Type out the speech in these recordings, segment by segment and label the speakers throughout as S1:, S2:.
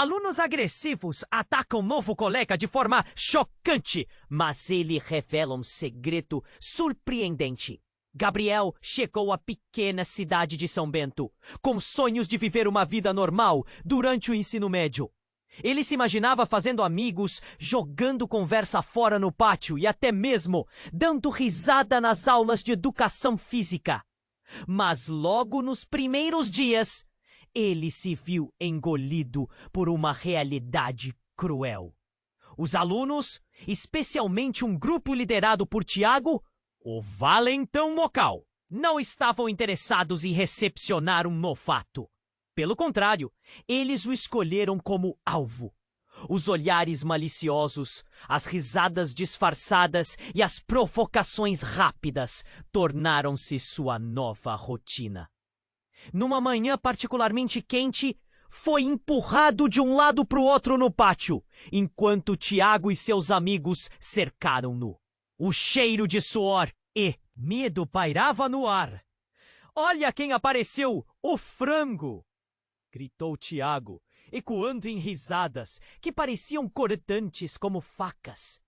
S1: Alunos agressivos atacam novo colega de forma chocante, mas ele revela um segredo surpreendente. Gabriel chegou à pequena cidade de São Bento, com sonhos de viver uma vida normal durante o ensino médio. Ele se imaginava fazendo amigos, jogando conversa fora no pátio e até mesmo dando risada nas aulas de educação física. Mas logo nos primeiros dias, ele se viu engolido por uma realidade cruel. Os alunos, especialmente um grupo liderado por Tiago, o valentão local, não estavam interessados em recepcionar um novato. Pelo contrário, eles o escolheram como alvo. Os olhares maliciosos, as risadas disfarçadas e as provocações rápidas tornaram-se sua nova rotina. Numa manhã particularmente quente, foi empurrado de um lado para o outro no pátio, enquanto Tiago e seus amigos cercaram-no. O cheiro de suor e medo pairava no ar. "Olha quem apareceu! O frango!" gritou Tiago, ecoando em risadas que pareciam cortantes como facas.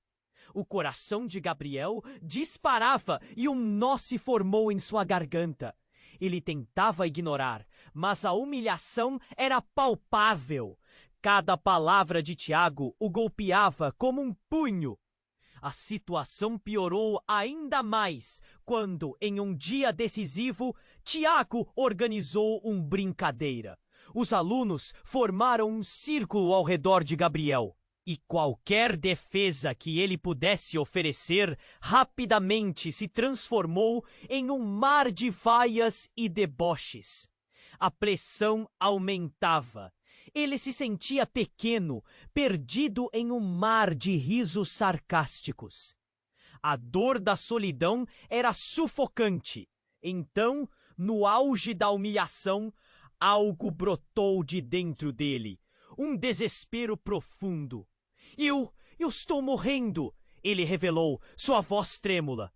S1: O coração de Gabriel disparava e um nó se formou em sua garganta. Ele tentava ignorar, mas a humilhação era palpável. Cada palavra de Tiago o golpeava como um punho. A situação piorou ainda mais quando, em um dia decisivo, Tiago organizou uma brincadeira. Os alunos formaram um círculo ao redor de Gabriel, e qualquer defesa que ele pudesse oferecer rapidamente se transformou em um mar de vaias e deboches. A pressão aumentava. Ele se sentia pequeno, perdido em um mar de risos sarcásticos. A dor da solidão era sufocante. Então, no auge da humilhação, algo brotou de dentro dele, um desespero profundo. Eu estou morrendo, ele revelou, sua voz trêmula.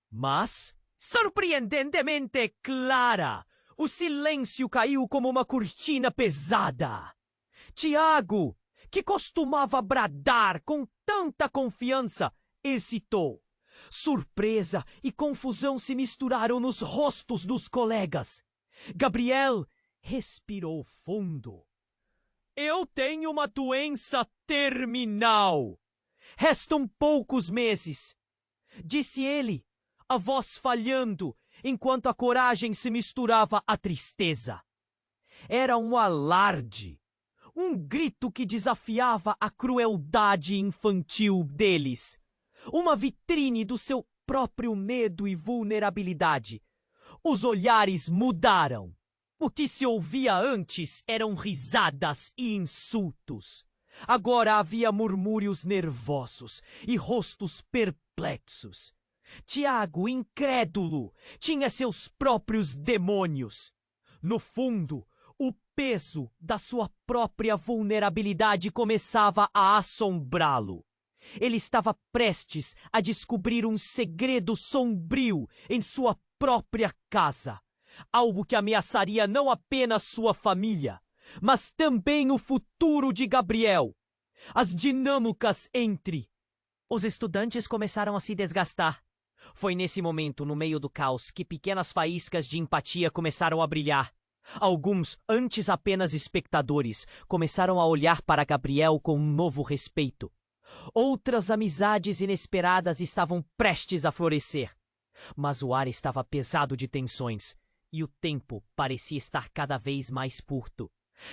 S1: Mas, surpreendentemente clara, o silêncio caiu como uma cortina pesada. Tiago, que costumava bradar com tanta confiança, hesitou. Surpresa e confusão se misturaram nos rostos dos colegas. Gabriel respirou fundo. "Eu tenho uma doença terminal. Restam poucos meses", disse ele, a voz falhando, enquanto a coragem se misturava à tristeza. Era um alarde, um grito que desafiava a crueldade infantil deles, uma vitrine do seu próprio medo e vulnerabilidade. Os olhares mudaram. O que se ouvia antes eram risadas e insultos. Agora havia murmúrios nervosos e rostos perplexos. Tiago, incrédulo, tinha seus próprios demônios. No fundo, o peso da sua própria vulnerabilidade começava a assombrá-lo. Ele estava prestes a descobrir um segredo sombrio em sua própria casa. Algo que ameaçaria não apenas sua família, mas também o futuro de Gabriel. As dinâmicas entre os estudantes começaram a se desgastar. Foi nesse momento, no meio do caos, que pequenas faíscas de empatia começaram a brilhar. Alguns, antes apenas espectadores, começaram a olhar para Gabriel com um novo respeito. Outras amizades inesperadas estavam prestes a florescer. Mas o ar estava pesado de tensões. E o tempo parecia estar cada vez mais curto.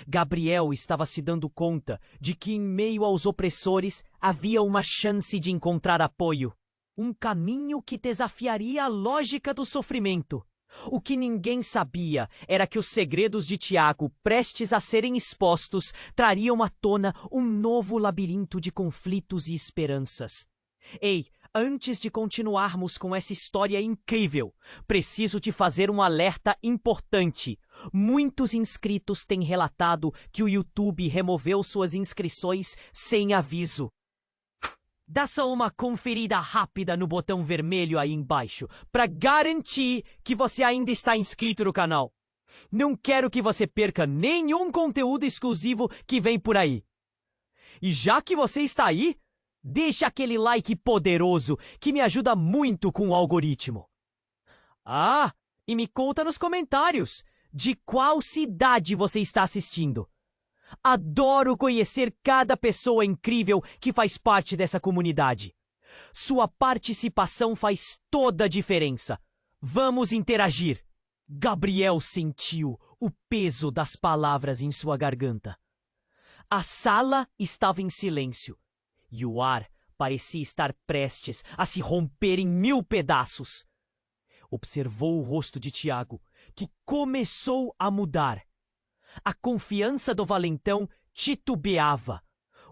S1: Gabriel estava se dando conta de que, em meio aos opressores, havia uma chance de encontrar apoio. Um caminho que desafiaria a lógica do sofrimento. O que ninguém sabia era que os segredos de Tiago, prestes a serem expostos, trariam à tona um novo labirinto de conflitos e esperanças. Ei, antes de continuarmos com essa história incrível, preciso te fazer um alerta importante. Muitos inscritos têm relatado que o YouTube removeu suas inscrições sem aviso. Dá só uma conferida rápida no botão vermelho aí embaixo para garantir que você ainda está inscrito no canal. Não quero que você perca nenhum conteúdo exclusivo que vem por aí. E já que você está aí, deixa aquele like poderoso que me ajuda muito com o algoritmo. Ah, e me conta nos comentários de qual cidade você está assistindo. Adoro conhecer cada pessoa incrível que faz parte dessa comunidade. Sua participação faz toda a diferença. Vamos interagir. Gabriel sentiu o peso das palavras em sua garganta. A sala estava em silêncio e o ar parecia estar prestes a se romper em 1000 pedaços. Observou o rosto de Tiago, que começou a mudar. A confiança do valentão titubeava.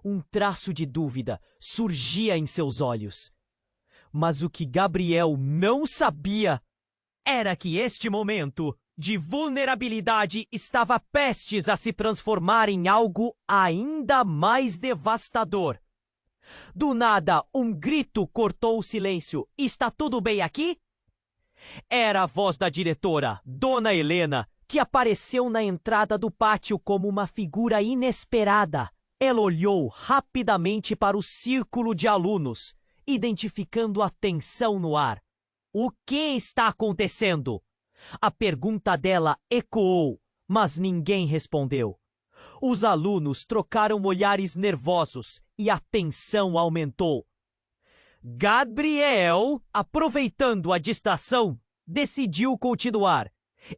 S1: Um traço de dúvida surgia em seus olhos. Mas o que Gabriel não sabia era que este momento de vulnerabilidade estava prestes a se transformar em algo ainda mais devastador. Do nada, um grito cortou o silêncio. Está tudo bem aqui? Era a voz da diretora, Dona Helena, que apareceu na entrada do pátio como uma figura inesperada. Ela olhou rapidamente para o círculo de alunos, identificando a tensão no ar. O que está acontecendo? A pergunta dela ecoou, mas ninguém respondeu. Os alunos trocaram olhares nervosos e a tensão aumentou. Gabriel, aproveitando a distração, decidiu continuar.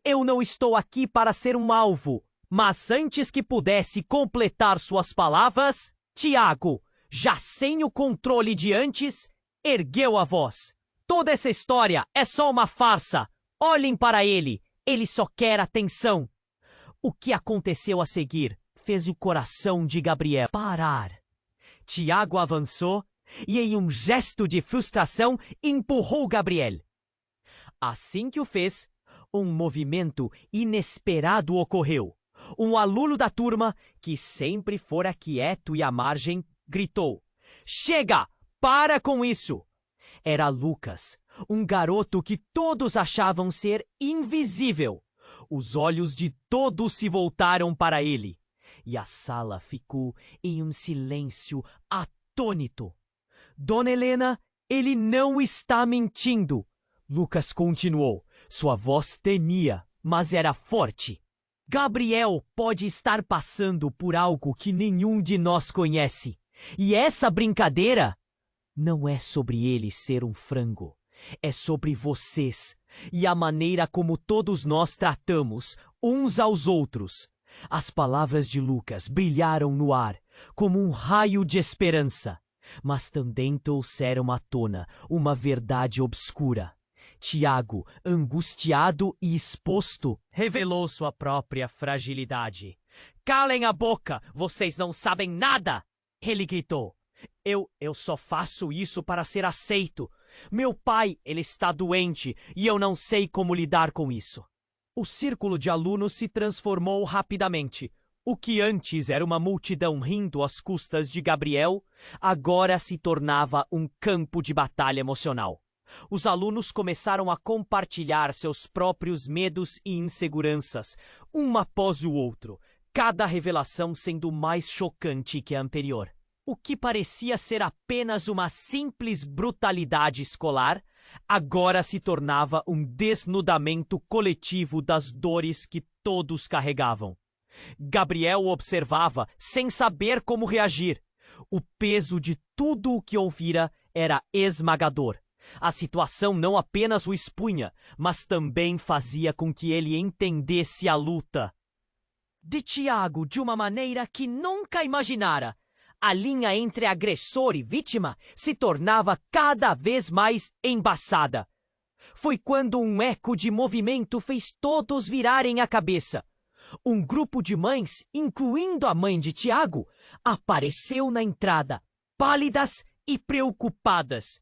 S1: Eu não estou aqui para ser um alvo, mas antes que pudesse completar suas palavras, Tiago, já sem o controle de antes, ergueu a voz. Toda essa história é só uma farsa. Olhem para ele. Ele só quer atenção. O que aconteceu a seguir fez o coração de Gabriel parar. Tiago avançou e, em um gesto de frustração, empurrou Gabriel. Assim que o fez, um movimento inesperado ocorreu. Um aluno da turma, que sempre fora quieto e à margem, gritou: Chega! Para com isso! Era Lucas, um garoto que todos achavam ser invisível. Os olhos de todos se voltaram para ele, e a sala ficou em um silêncio atônito. Dona Helena, ele não está mentindo. Lucas continuou. Sua voz tremia, mas era forte. Gabriel pode estar passando por algo que nenhum de nós conhece. E essa brincadeira não é sobre ele ser um frango. É sobre vocês e a maneira como todos nós tratamos uns aos outros. As palavras de Lucas brilharam no ar como um raio de esperança, mas também trouxeram à tona uma verdade obscura. Tiago, angustiado e exposto, revelou sua própria fragilidade. Calem a boca, vocês não sabem nada! Ele gritou. Eu só faço isso para ser aceito. Meu pai, ele está doente e eu não sei como lidar com isso. O círculo de alunos se transformou rapidamente. O que antes era uma multidão rindo às custas de Gabriel, agora se tornava um campo de batalha emocional. Os alunos começaram a compartilhar seus próprios medos e inseguranças, um após o outro, cada revelação sendo mais chocante que a anterior. O que parecia ser apenas uma simples brutalidade escolar, agora se tornava um desnudamento coletivo das dores que todos carregavam. Gabriel observava sem saber como reagir. O peso de tudo o que ouvira era esmagador. A situação não apenas o expunha, mas também fazia com que ele entendesse a luta de Tiago de uma maneira que nunca imaginara. A linha entre agressor e vítima se tornava cada vez mais embaçada. Foi quando um eco de movimento fez todos virarem a cabeça. Um grupo de mães, incluindo a mãe de Tiago, apareceu na entrada, pálidas e preocupadas.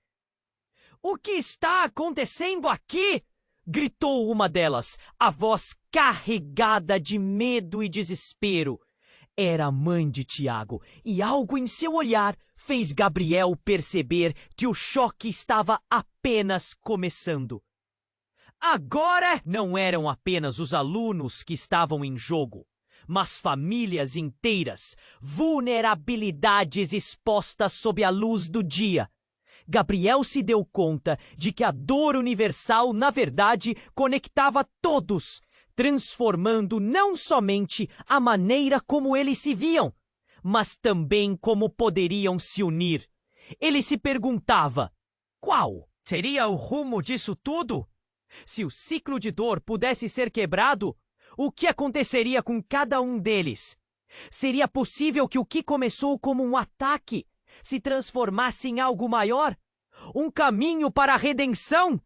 S1: O que está acontecendo aqui? Gritou uma delas, a voz carregada de medo e desespero. Era a mãe de Tiago, e algo em seu olhar fez Gabriel perceber que o choque estava apenas começando. Agora não eram apenas os alunos que estavam em jogo, mas famílias inteiras, vulnerabilidades expostas sob a luz do dia. Gabriel se deu conta de que a dor universal, na verdade, conectava todos, transformando não somente a maneira como eles se viam, mas também como poderiam se unir. Ele se perguntava: qual seria o rumo disso tudo? Se o ciclo de dor pudesse ser quebrado, o que aconteceria com cada um deles? Seria possível que o que começou como um ataque se transformasse em algo maior? Um caminho para a redenção?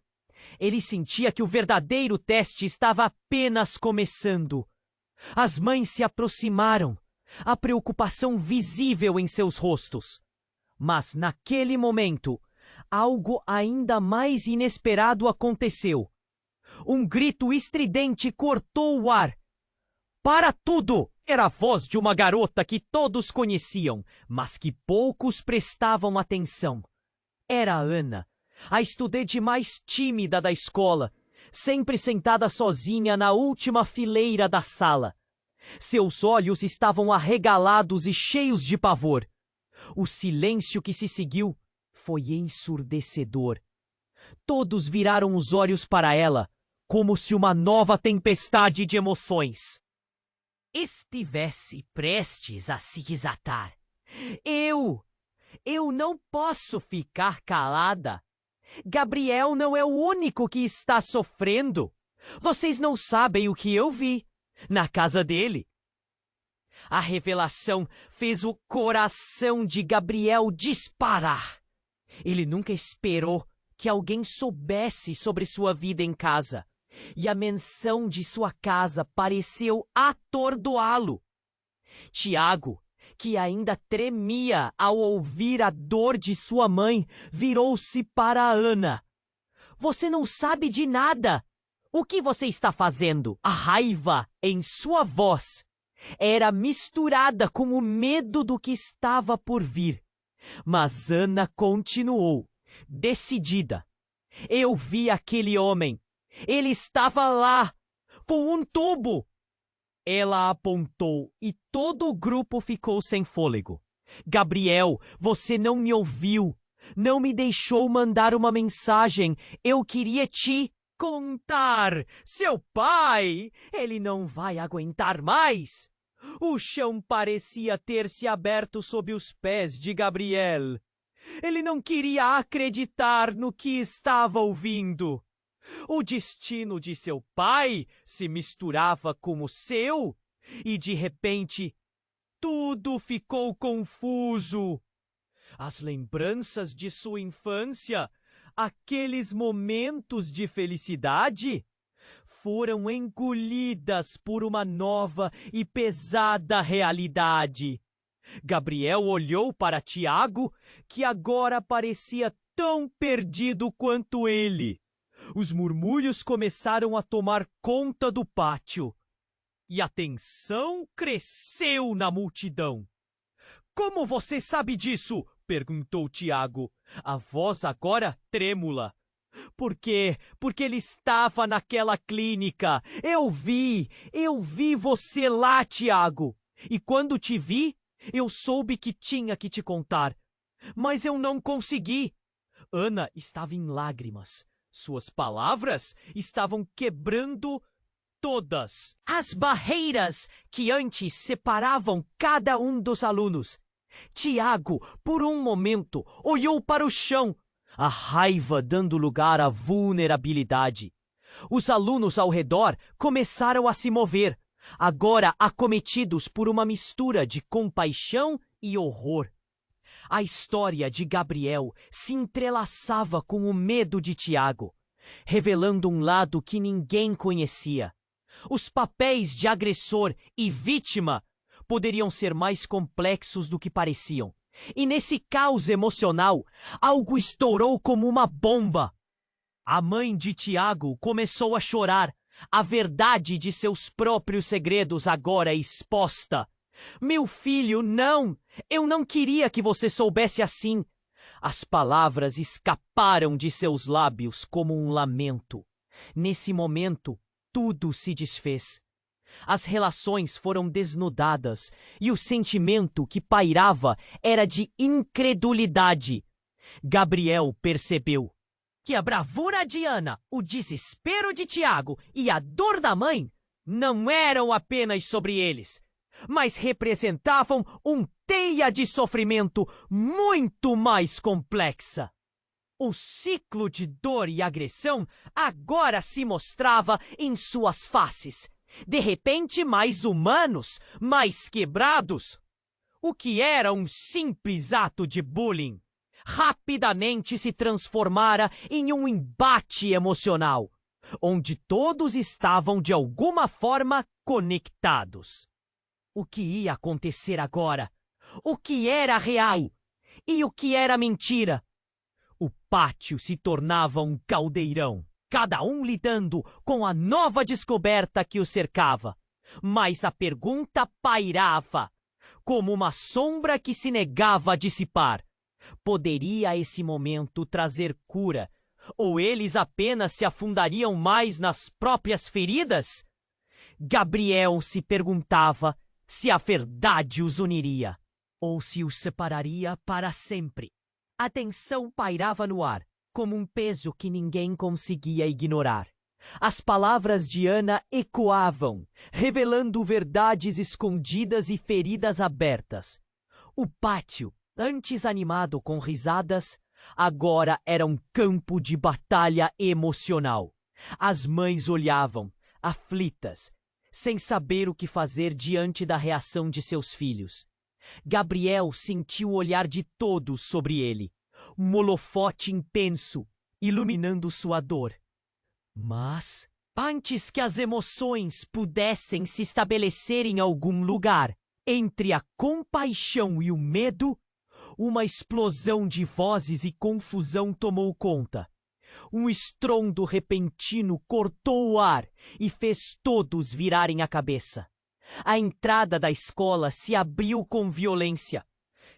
S1: Ele sentia que o verdadeiro teste estava apenas começando. As mães se aproximaram, a preocupação visível em seus rostos. Mas, naquele momento, algo ainda mais inesperado aconteceu. Um grito estridente cortou o ar. Para tudo! Era a voz de uma garota que todos conheciam, mas que poucos prestavam atenção. Era a Ana, a estudante mais tímida da escola, sempre sentada sozinha na última fileira da sala. Seus olhos estavam arregalados e cheios de pavor. O silêncio que se seguiu foi ensurdecedor. Todos viraram os olhos para ela, como se uma nova tempestade de emoções estivesse prestes a se desatar. Eu não posso ficar calada. Gabriel não é o único que está sofrendo. Vocês não sabem o que eu vi na casa dele. A revelação fez o coração de Gabriel disparar. Ele nunca esperou que alguém soubesse sobre sua vida em casa, e a menção de sua casa pareceu atordoá-lo. Tiago, que ainda tremia ao ouvir a dor de sua mãe, virou-se para a Ana. Você não sabe de nada. O que você está fazendo? A raiva em sua voz era misturada com o medo do que estava por vir. Mas Ana continuou, decidida. Eu vi aquele homem. Ele estava lá, com um tubo. Ela apontou e todo o grupo ficou sem fôlego. Gabriel, você não me ouviu. Não me deixou mandar uma mensagem. Eu queria te contar. Seu pai, ele não vai aguentar mais. O chão parecia ter se aberto sob os pés de Gabriel. Ele não queria acreditar no que estava ouvindo. O destino de seu pai se misturava com o seu, e de repente tudo ficou confuso. As lembranças de sua infância, aqueles momentos de felicidade, foram engolidas por uma nova e pesada realidade. Gabriel olhou para Tiago, que agora parecia tão perdido quanto ele. Os murmúrios começaram a tomar conta do pátio, e a tensão cresceu na multidão. Como você sabe disso? Perguntou Tiago, a voz agora trêmula. Porque ele estava naquela clínica. Eu vi você lá, Tiago. E quando te vi, eu soube que tinha que te contar. Mas eu não consegui. Ana estava em lágrimas. Suas palavras estavam quebrando todas as barreiras que antes separavam cada um dos alunos. Tiago, por um momento, olhou para o chão, a raiva dando lugar à vulnerabilidade. Os alunos ao redor começaram a se mover, agora acometidos por uma mistura de compaixão e horror. A história de Gabriel se entrelaçava com o medo de Tiago, revelando um lado que ninguém conhecia. Os papéis de agressor e vítima poderiam ser mais complexos do que pareciam. E nesse caos emocional, algo estourou como uma bomba. A mãe de Tiago começou a chorar, a verdade de seus próprios segredos agora exposta. Meu filho, não! Eu não queria que você soubesse assim. As palavras escaparam de seus lábios como um lamento. Nesse momento, tudo se desfez. As relações foram desnudadas e o sentimento que pairava era de incredulidade. Gabriel percebeu que a bravura de Ana, o desespero de Tiago e a dor da mãe não eram apenas sobre eles, mas representavam teia de sofrimento muito mais complexa. O ciclo de dor e agressão agora se mostrava em suas faces, de repente mais humanos, mais quebrados. O que era um simples ato de bullying rapidamente se transformara em um embate emocional, onde todos estavam de alguma forma conectados. O que ia acontecer agora? O que era real? E o que era mentira? O pátio se tornava um caldeirão, cada um lidando com a nova descoberta que o cercava. Mas a pergunta pairava, como uma sombra que se negava a dissipar. Poderia esse momento trazer cura? Ou eles apenas se afundariam mais nas próprias feridas? Gabriel se perguntava se a verdade os uniria, ou se os separaria para sempre. A tensão pairava no ar, como um peso que ninguém conseguia ignorar. As palavras de Ana ecoavam, revelando verdades escondidas e feridas abertas. O pátio, antes animado com risadas, agora era um campo de batalha emocional. As mães olhavam, aflitas, sem saber o que fazer diante da reação de seus filhos. Gabriel sentiu o olhar de todos sobre ele, um holofote intenso, iluminando sua dor. Mas, antes que as emoções pudessem se estabelecer em algum lugar, entre a compaixão e o medo, uma explosão de vozes e confusão tomou conta. Um estrondo repentino cortou o ar e fez todos virarem a cabeça. A entrada da escola se abriu com violência.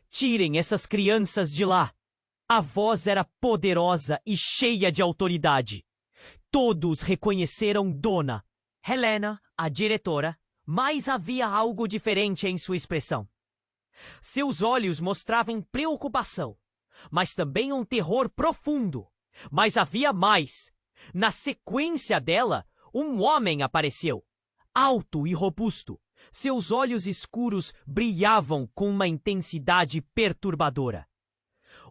S1: Tirem essas crianças de lá! A voz era poderosa e cheia de autoridade. Todos reconheceram Dona Helena, a diretora, mas havia algo diferente em sua expressão. Seus olhos mostravam preocupação, mas também um terror profundo. Mas havia mais. Na sequência dela, um homem apareceu, alto e robusto. Seus olhos escuros brilhavam com uma intensidade perturbadora.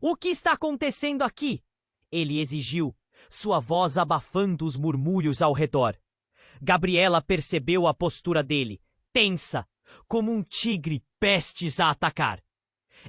S1: "O que está acontecendo aqui?" ele exigiu, sua voz abafando os murmúrios ao redor. Gabriela percebeu a postura dele, tensa, como um tigre prestes a atacar.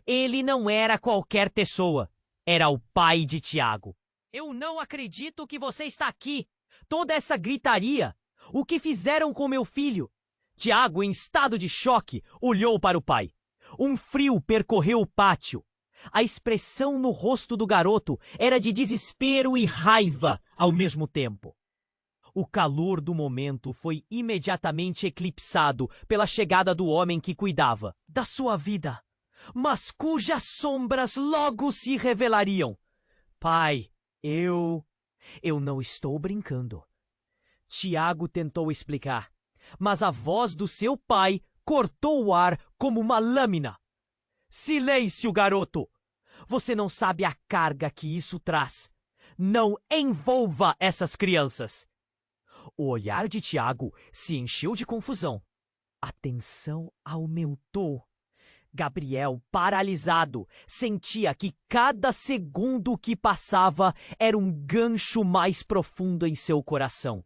S1: Ele não era qualquer pessoa, era o pai de Tiago. "Eu não acredito que você está aqui! Toda essa gritaria! O que fizeram com meu filho?" Tiago, em estado de choque, olhou para o pai. Um frio percorreu o pátio. A expressão no rosto do garoto era de desespero e raiva ao mesmo tempo. O calor do momento foi imediatamente eclipsado pela chegada do homem que cuidava da sua vida, mas cujas sombras logo se revelariam. "Pai, eu não estou brincando." Tiago tentou explicar, mas a voz do seu pai cortou o ar como uma lâmina. "Silêncio, garoto! Você não sabe a carga que isso traz. Não envolva essas crianças." O olhar de Tiago se encheu de confusão. A tensão aumentou. Gabriel, paralisado, sentia que cada segundo que passava era um gancho mais profundo em seu coração.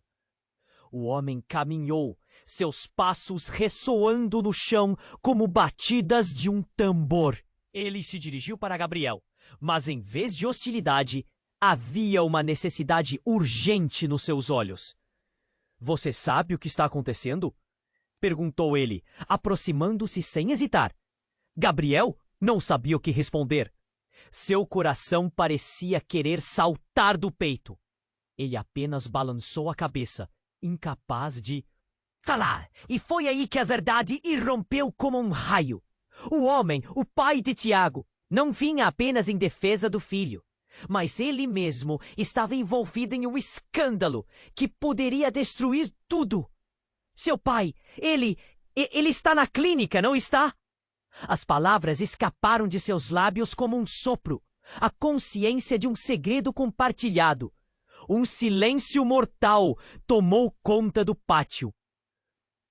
S1: O homem caminhou, seus passos ressoando no chão como batidas de um tambor. Ele se dirigiu para Gabriel, mas em vez de hostilidade, havia uma necessidade urgente nos seus olhos. "Você sabe o que está acontecendo?" perguntou ele, aproximando-se sem hesitar. Gabriel não sabia o que responder. Seu coração parecia querer saltar do peito. Ele apenas balançou a cabeça, incapaz de falar. E foi aí que a verdade irrompeu como um raio. O homem, o pai de Tiago, não vinha apenas em defesa do filho, mas ele mesmo estava envolvido em um escândalo que poderia destruir tudo. Seu pai, ele está na clínica, não está? As palavras escaparam de seus lábios como um sopro, a consciência de um segredo compartilhado. Um silêncio mortal tomou conta do pátio.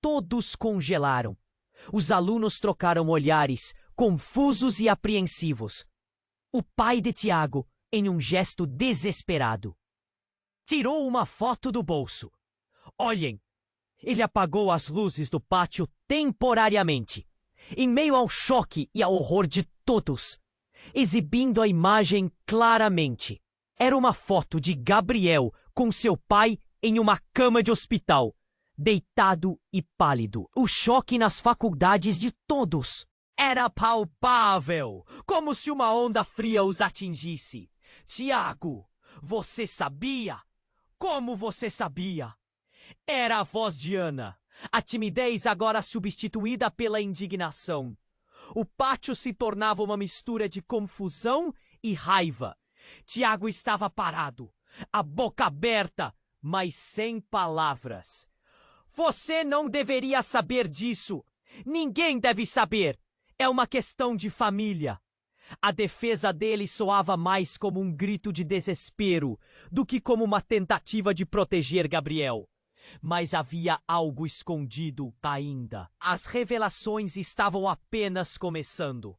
S1: Todos congelaram. Os alunos trocaram olhares, confusos e apreensivos. O pai de Tiago, em um gesto desesperado, tirou uma foto do bolso. Olhem! Ele apagou as luzes do pátio temporariamente, em meio ao choque e ao horror de todos, exibindo a imagem claramente. Era uma foto de Gabriel com seu pai em uma cama de hospital, deitado e pálido. O choque nas faculdades de todos era palpável, como se uma onda fria os atingisse. Tiago, você sabia? Como você sabia? Era a voz de Ana, a timidez agora substituída pela indignação. O pátio se tornava uma mistura de confusão e raiva. Tiago estava parado, a boca aberta, mas sem palavras. Você não deveria saber disso. Ninguém deve saber. É uma questão de família. A defesa dele soava mais como um grito de desespero do que como uma tentativa de proteger Gabriel. Mas havia algo escondido ainda. As revelações estavam apenas começando.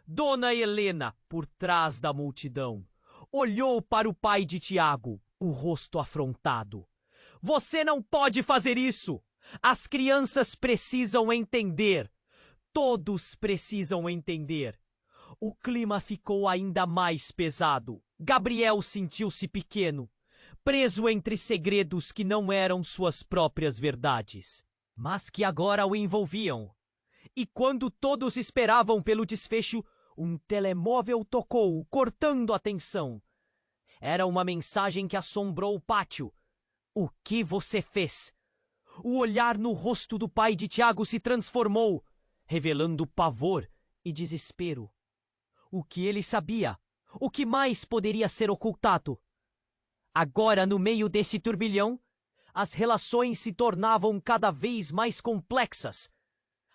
S1: Dona Helena, por trás da multidão, olhou para o pai de Tiago, o rosto afrontado. Você não pode fazer isso! As crianças precisam entender. Todos precisam entender. O clima ficou ainda mais pesado. Gabriel sentiu-se pequeno, preso entre segredos que não eram suas próprias verdades, mas que agora o envolviam. E quando todos esperavam pelo desfecho, um telemóvel tocou, cortando a tensão. Era uma mensagem que assombrou o pátio. O que você fez? O olhar no rosto do pai de Tiago se transformou, revelando pavor e desespero. O que ele sabia? O que mais poderia ser ocultado? Agora, no meio desse turbilhão, as relações se tornavam cada vez mais complexas.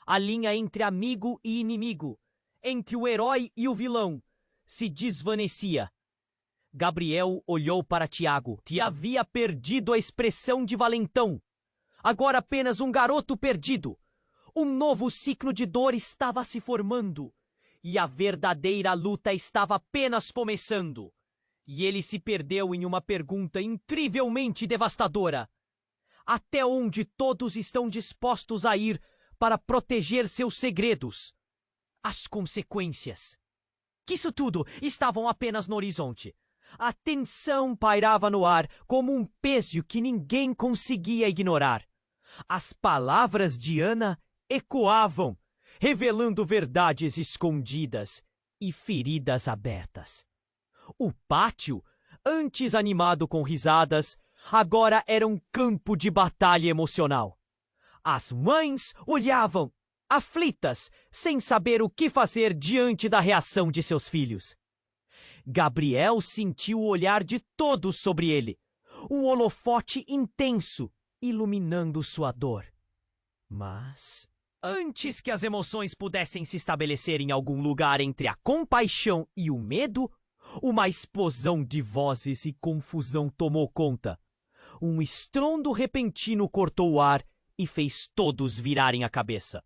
S1: A linha entre amigo e inimigo, entre o herói e o vilão, se desvanecia. Gabriel olhou para Tiago, que havia perdido a expressão de valentão. Agora apenas um garoto perdido. Um novo ciclo de dor estava se formando. E a verdadeira luta estava apenas começando. E ele se perdeu em uma pergunta incrivelmente devastadora. Até onde todos estão dispostos a ir para proteger seus segredos? As consequências. Que isso tudo estavam apenas no horizonte. A tensão pairava no ar como um peso que ninguém conseguia ignorar. As palavras de Ana ecoavam, revelando verdades escondidas e feridas abertas. O pátio, antes animado com risadas, agora era um campo de batalha emocional. As mães olhavam, aflitas, sem saber o que fazer diante da reação de seus filhos. Gabriel sentiu o olhar de todos sobre ele, um holofote intenso, iluminando sua dor. Mas, antes que as emoções pudessem se estabelecer em algum lugar entre a compaixão e o medo, uma explosão de vozes e confusão tomou conta. Um estrondo repentino cortou o ar e fez todos virarem a cabeça.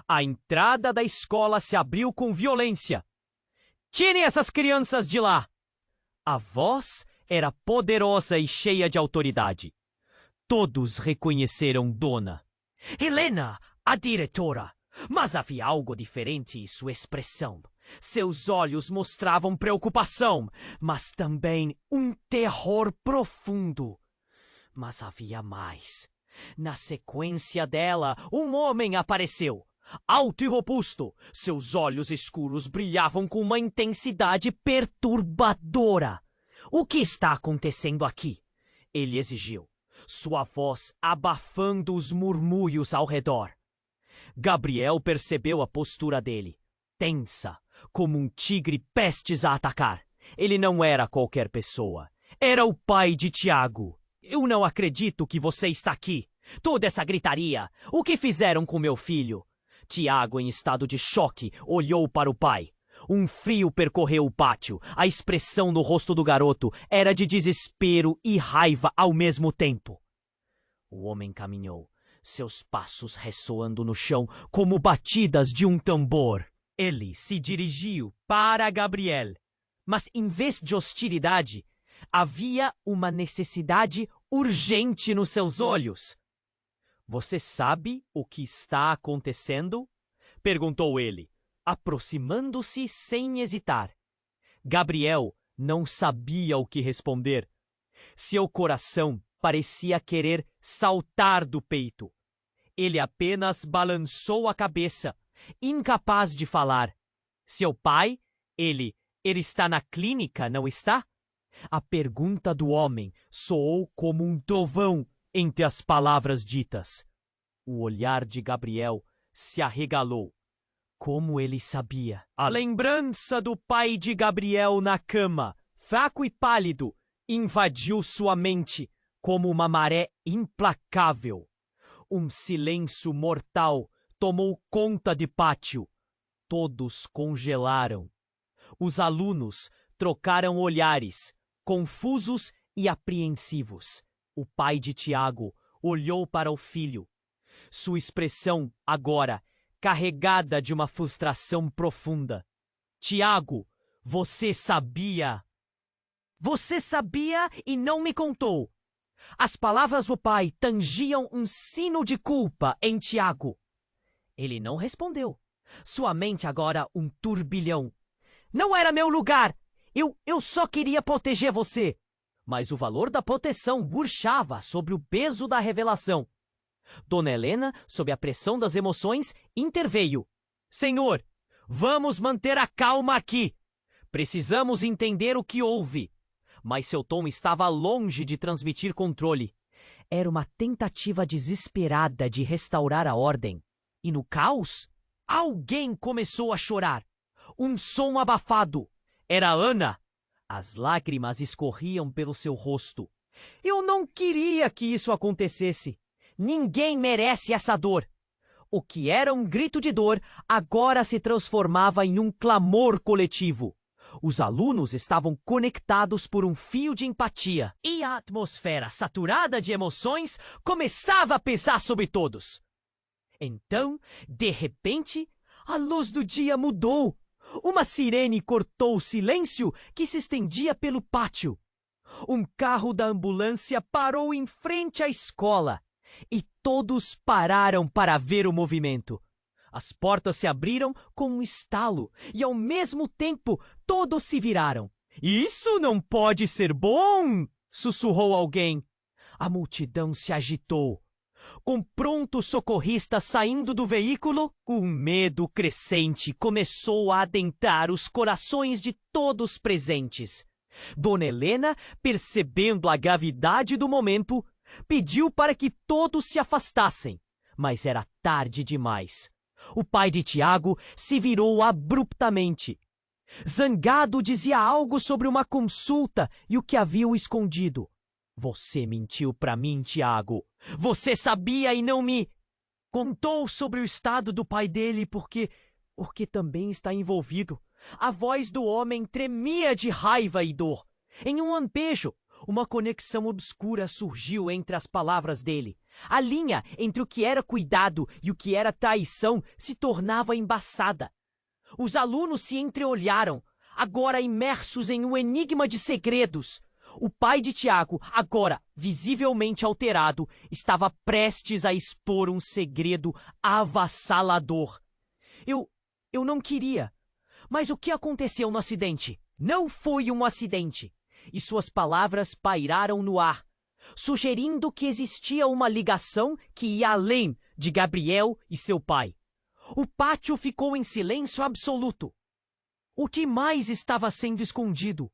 S1: A entrada da escola se abriu com violência. Tirem essas crianças de lá! A voz era poderosa e cheia de autoridade. Todos reconheceram Dona Helena, a diretora. Mas havia algo diferente em sua expressão. Seus olhos mostravam preocupação, mas também um terror profundo. Mas havia mais. Na sequência dela, um homem apareceu. Alto e robusto, seus olhos escuros brilhavam com uma intensidade perturbadora. O que está acontecendo aqui? Ele exigiu, sua voz abafando os murmúrios ao redor. Gabriel percebeu a postura dele, tensa, como um tigre prestes a atacar. Ele não era qualquer pessoa. Era o pai de Tiago. Eu não acredito que você está aqui. Toda essa gritaria! O que fizeram com meu filho? Tiago, em estado de choque, olhou para o pai. Um frio percorreu o pátio. A expressão no rosto do garoto era de desespero e raiva ao mesmo tempo. O homem caminhou, seus passos ressoando no chão como batidas de um tambor. Ele se dirigiu para Gabriel, mas em vez de hostilidade, havia uma necessidade urgente nos seus olhos. Você sabe o que está acontecendo? Perguntou ele, aproximando-se sem hesitar. Gabriel não sabia o que responder. Seu coração parecia querer saltar do peito. Ele apenas balançou a cabeça, incapaz de falar. Seu pai, ele está na clínica, não está? A pergunta do homem soou como um trovão entre as palavras ditas. O olhar de Gabriel se arregalou. Como ele sabia? A lembrança do pai de Gabriel na cama, fraco e pálido, invadiu sua mente como uma maré implacável. Um silêncio mortal tomou conta do pátio. Todos congelaram. Os alunos trocaram olhares, confusos e apreensivos. O pai de Tiago olhou para o filho. Sua expressão, agora, carregada de uma frustração profunda. Tiago, você sabia? Você sabia e não me contou. As palavras do pai tangiam um sino de culpa em Tiago. Ele não respondeu. Sua mente agora um turbilhão. Não era meu lugar. Eu só queria proteger você. Mas o valor da proteção murchava sobre o peso da revelação. Dona Helena, sob a pressão das emoções, interveio. Senhor, vamos manter a calma aqui. Precisamos entender o que houve. Mas seu tom estava longe de transmitir controle. Era uma tentativa desesperada de restaurar a ordem. E no caos, alguém começou a chorar. Um som abafado. Era Ana. As lágrimas escorriam pelo seu rosto. Eu não queria que isso acontecesse. Ninguém merece essa dor. O que era um grito de dor agora se transformava em um clamor coletivo. Os alunos estavam conectados por um fio de empatia. E a atmosfera saturada de emoções começava a pesar sobre todos. Então, de repente, a luz do dia mudou. Uma sirene cortou o silêncio que se estendia pelo pátio. Um carro da ambulância parou em frente à escola e todos pararam para ver o movimento. As portas se abriram com um estalo e, ao mesmo tempo, todos se viraram. Isso não pode ser bom! Sussurrou alguém. A multidão se agitou. Com prontos socorristas saindo do veículo, um medo crescente começou a adentrar os corações de todos presentes. Dona Helena, percebendo a gravidade do momento, pediu para que todos se afastassem, mas era tarde demais. O pai de Tiago se virou abruptamente. Zangado, dizia algo sobre uma consulta e o que haviam escondido. Você mentiu para mim, Tiago. Você sabia e não me contou sobre o estado do pai dele porque também está envolvido. A voz do homem tremia de raiva e dor. Em um lampejo, uma conexão obscura surgiu entre as palavras dele. A linha entre o que era cuidado e o que era traição se tornava embaçada. Os alunos se entreolharam, agora imersos em um enigma de segredos. O pai de Tiago, agora visivelmente alterado, estava prestes a expor um segredo avassalador. Eu não queria. Mas o que aconteceu no acidente? Não foi um acidente. E suas palavras pairaram no ar, sugerindo que existia uma ligação que ia além de Gabriel e seu pai. O pátio ficou em silêncio absoluto. O que mais estava sendo escondido?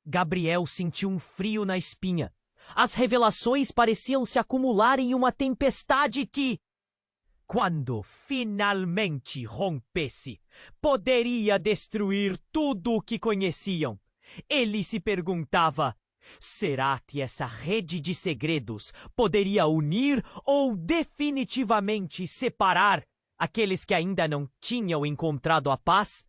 S1: Gabriel sentiu um frio na espinha. As revelações pareciam se acumular em uma tempestade que, quando finalmente rompesse, poderia destruir tudo o que conheciam. Ele se perguntava, Será que essa rede de segredos poderia unir ou definitivamente separar aqueles que ainda não tinham encontrado a paz?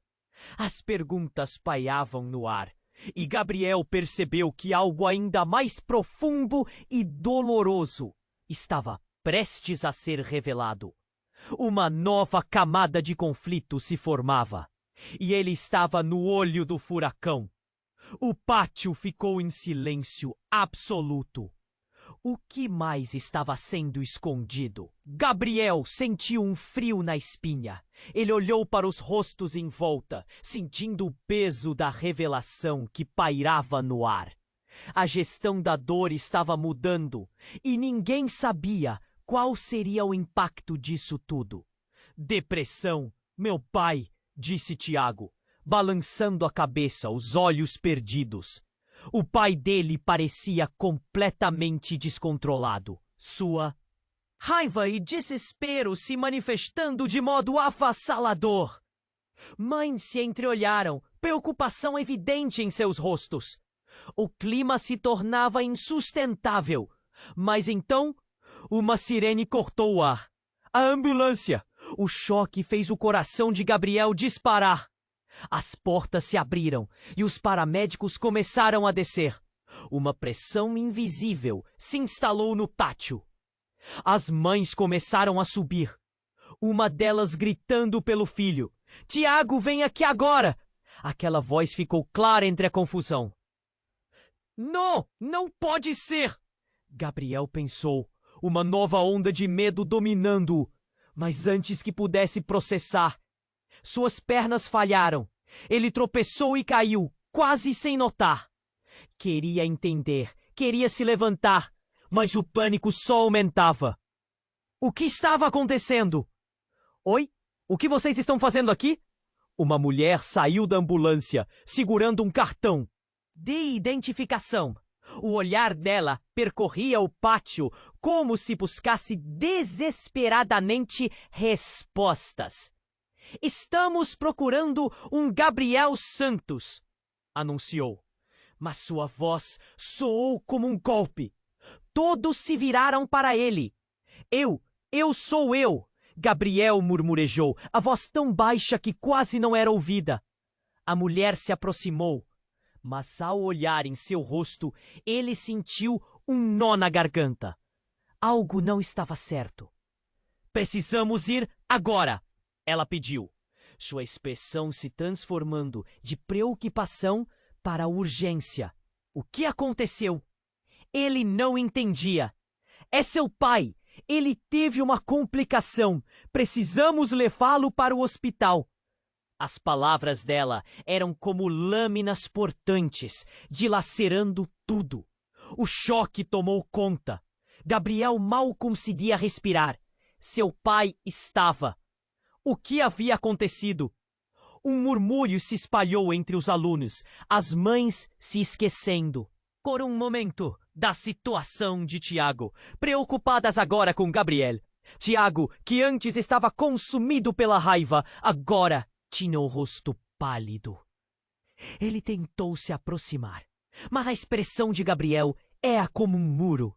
S1: As perguntas paiavam no ar, e Gabriel percebeu que algo ainda mais profundo e doloroso estava prestes a ser revelado. Uma nova camada de conflito se formava, e ele estava no olho do furacão. O pátio ficou em silêncio absoluto. O que mais estava sendo escondido? Gabriel sentiu um frio na espinha. Ele olhou para os rostos em volta, sentindo o peso da revelação que pairava no ar. A gestão da dor estava mudando, e ninguém sabia qual seria o impacto disso tudo. Depressão, meu pai, disse Tiago, balançando a cabeça, os olhos perdidos. O pai dele parecia completamente descontrolado. Sua raiva e desespero se manifestando de modo avassalador. Mães se entreolharam, preocupação evidente em seus rostos. O clima se tornava insustentável. Mas então, uma sirene cortou o ar. A ambulância! O choque fez o coração de Gabriel disparar. As portas se abriram e os paramédicos começaram a descer. Uma pressão invisível se instalou no pátio. As mães começaram a subir. Uma delas gritando pelo filho. Tiago, vem aqui agora! Aquela voz ficou clara entre a confusão. Não, não pode ser! Gabriel pensou, uma nova onda de medo dominando-o. Mas antes que pudesse processar, suas pernas falharam. Ele tropeçou e caiu, quase sem notar. Queria entender, queria se levantar, mas o pânico só aumentava. O que estava acontecendo? Oi? O que vocês estão fazendo aqui? Uma mulher saiu da ambulância, segurando um cartão de identificação. O olhar dela percorria o pátio como se buscasse desesperadamente respostas. Estamos procurando um Gabriel Santos, anunciou. Mas sua voz soou como um golpe. Todos se viraram para ele. Eu sou eu, Gabriel murmurejou, a voz tão baixa que quase não era ouvida. A mulher se aproximou, mas ao olhar em seu rosto, ele sentiu um nó na garganta. Algo não estava certo. Precisamos ir agora, ela pediu, sua expressão se transformando de preocupação para urgência. O que aconteceu? Ele não entendia. É seu pai. Ele teve uma complicação. Precisamos levá-lo para o hospital. As palavras dela eram como lâminas cortantes, dilacerando tudo. O choque tomou conta. Gabriel mal conseguia respirar. Seu pai estava. O que havia acontecido? Um murmúrio se espalhou entre os alunos, as mães se esquecendo, por um momento, da situação de Tiago, preocupadas agora com Gabriel. Tiago, que antes estava consumido pela raiva, agora tinha o rosto pálido. Ele tentou se aproximar, mas a expressão de Gabriel era como um muro.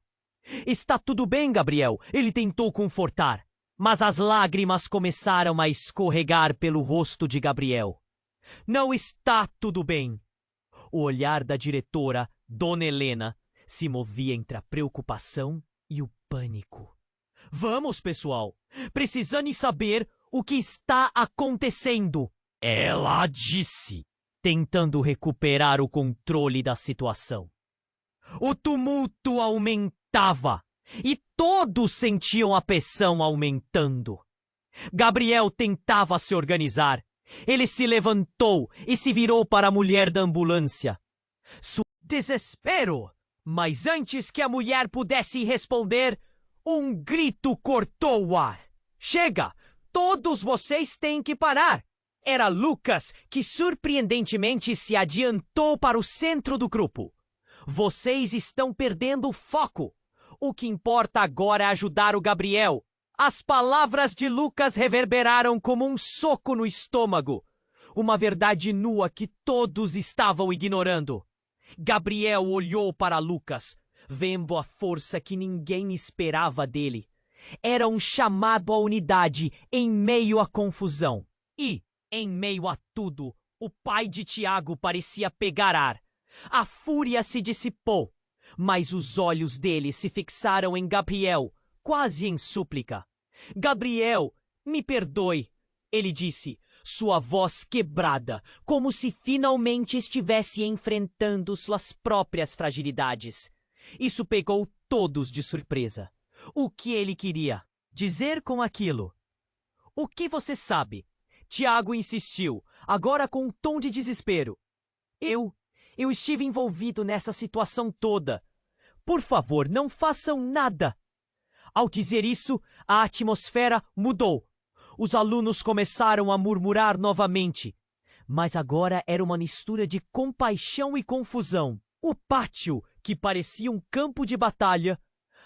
S1: Está tudo bem, Gabriel, ele tentou confortar. Mas as lágrimas começaram a escorregar pelo rosto de Gabriel. Não está tudo bem. O olhar da diretora, Dona Helena, se movia entre a preocupação e o pânico. Vamos, pessoal. Precisamos saber o que está acontecendo. Ela disse, tentando recuperar o controle da situação. O tumulto aumentava. E todos sentiam a pressão aumentando. Gabriel tentava se organizar. Ele se levantou e se virou para a mulher da ambulância. Desespero! Mas antes que a mulher pudesse responder, um grito cortou o ar. Chega! Todos vocês têm que parar! Era Lucas que surpreendentemente se adiantou para o centro do grupo. Vocês estão perdendo o foco. O que importa agora é ajudar o Gabriel. As palavras de Lucas reverberaram como um soco no estômago. Uma verdade nua que todos estavam ignorando. Gabriel olhou para Lucas, vendo a força que ninguém esperava dele. Era um chamado à unidade em meio à confusão. E, em meio a tudo, o pai de Tiago parecia pegar ar. A fúria se dissipou, mas os olhos dele se fixaram em Gabriel, quase em súplica. Gabriel, me perdoe, ele disse, sua voz quebrada, como se finalmente estivesse enfrentando suas próprias fragilidades. Isso pegou todos de surpresa. O que ele queria dizer com aquilo? O que você sabe? Tiago insistiu, agora com um tom de desespero. Eu estive envolvido nessa situação toda. Por favor, não façam nada. Ao dizer isso, a atmosfera mudou. Os alunos começaram a murmurar novamente. Mas agora era uma mistura de compaixão e confusão. O pátio, que parecia um campo de batalha,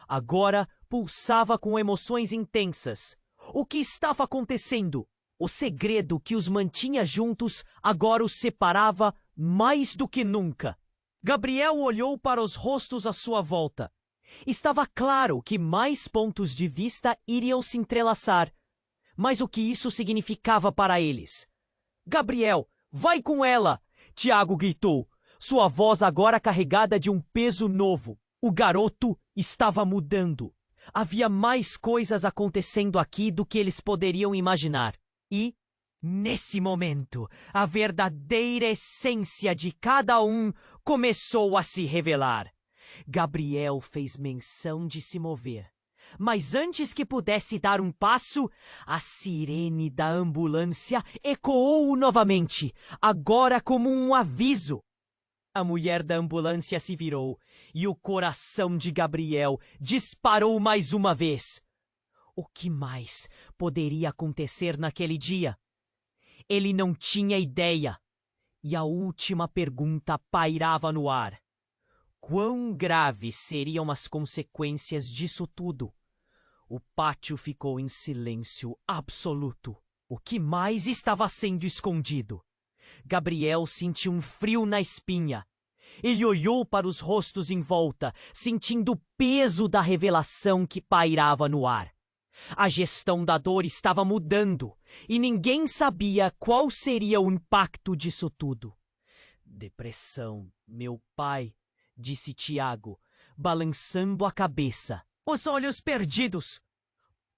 S1: agora pulsava com emoções intensas. O que estava acontecendo? O segredo que os mantinha juntos agora os separava mais do que nunca. Gabriel olhou para os rostos à sua volta. Estava claro que mais pontos de vista iriam se entrelaçar. Mas o que isso significava para eles? Gabriel, vai com ela! Tiago gritou, sua voz agora carregada de um peso novo. O garoto estava mudando. Havia mais coisas acontecendo aqui do que eles poderiam imaginar. E, nesse momento, a verdadeira essência de cada um começou a se revelar. Gabriel fez menção de se mover. Mas antes que pudesse dar um passo, a sirene da ambulância ecoou novamente, agora como um aviso. A mulher da ambulância se virou e o coração de Gabriel disparou mais uma vez. O que mais poderia acontecer naquele dia? Ele não tinha ideia. E a última pergunta pairava no ar. Quão graves seriam as consequências disso tudo? O pátio ficou em silêncio absoluto. O que mais estava sendo escondido? Gabriel sentiu um frio na espinha. Ele olhou para os rostos em volta, sentindo o peso da revelação que pairava no ar. A gestão da dor estava mudando, e ninguém sabia qual seria o impacto disso tudo. Depressão, meu pai, disse Tiago, balançando a cabeça, os olhos perdidos.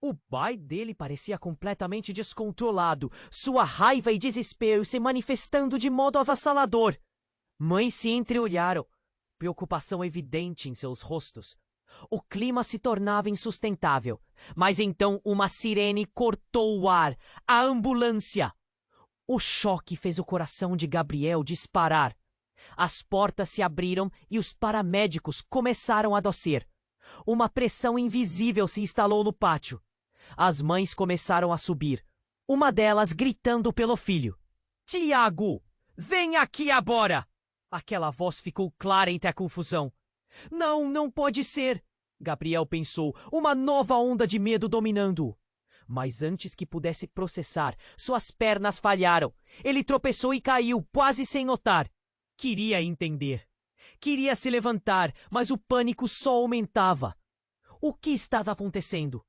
S1: O pai dele parecia completamente descontrolado, sua raiva e desespero se manifestando de modo avassalador. Mães se entreolharam, preocupação evidente em seus rostos. O clima se tornava insustentável, mas então uma sirene cortou o ar, a ambulância. O choque fez o coração de Gabriel disparar. As portas se abriram e os paramédicos começaram a descer. Uma pressão invisível se instalou no pátio. As mães começaram a subir, uma delas gritando pelo filho. Tiago, vem aqui agora! Aquela voz ficou clara entre a confusão. Não pode ser! Gabriel pensou, uma nova onda de medo dominando-o. Mas antes que pudesse processar, suas pernas falharam. Ele tropeçou e caiu, quase sem notar. Queria entender. Queria se levantar, mas o pânico só aumentava. O que estava acontecendo?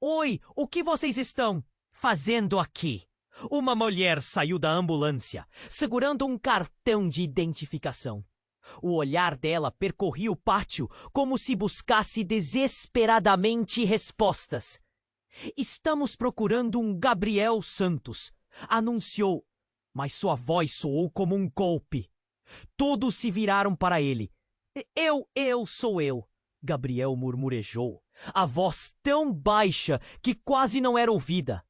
S1: Oi, o que vocês estão fazendo aqui? Uma mulher saiu da ambulância, segurando um cartão de identificação. O olhar dela percorria o pátio como se buscasse desesperadamente respostas. Estamos procurando um Gabriel Santos, anunciou, mas sua voz soou como um golpe. Todos se viraram para ele. Sou eu, Gabriel murmurejou, a voz tão baixa que quase não era ouvida.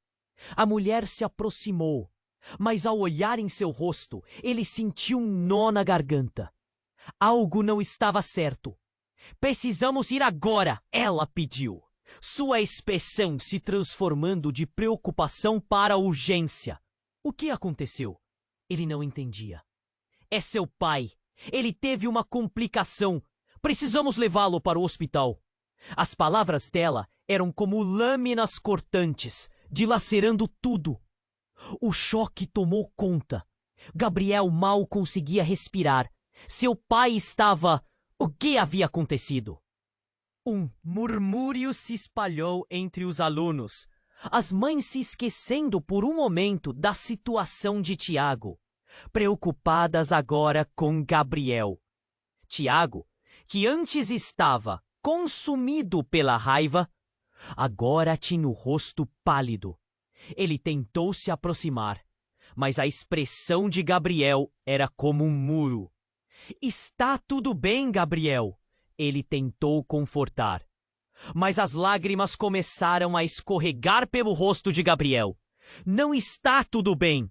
S1: A mulher se aproximou, mas ao olhar em seu rosto, ele sentiu um nó na garganta. Algo não estava certo. Precisamos ir agora, ela pediu, sua expressão se transformando de preocupação para urgência. O que aconteceu? Ele não entendia. É seu pai. Ele teve uma complicação. Precisamos levá-lo para o hospital. As palavras dela eram como lâminas cortantes, dilacerando tudo. O choque tomou conta. Gabriel mal conseguia respirar. Seu pai estava... O que havia acontecido? Um murmúrio se espalhou entre os alunos, as mães se esquecendo por um momento da situação de Tiago, preocupadas agora com Gabriel. Tiago, que antes estava consumido pela raiva, agora tinha o rosto pálido. Ele tentou se aproximar, mas a expressão de Gabriel era como um muro. Está tudo bem, Gabriel, ele tentou confortar. Mas as lágrimas começaram a escorregar pelo rosto de Gabriel. Não está tudo bem.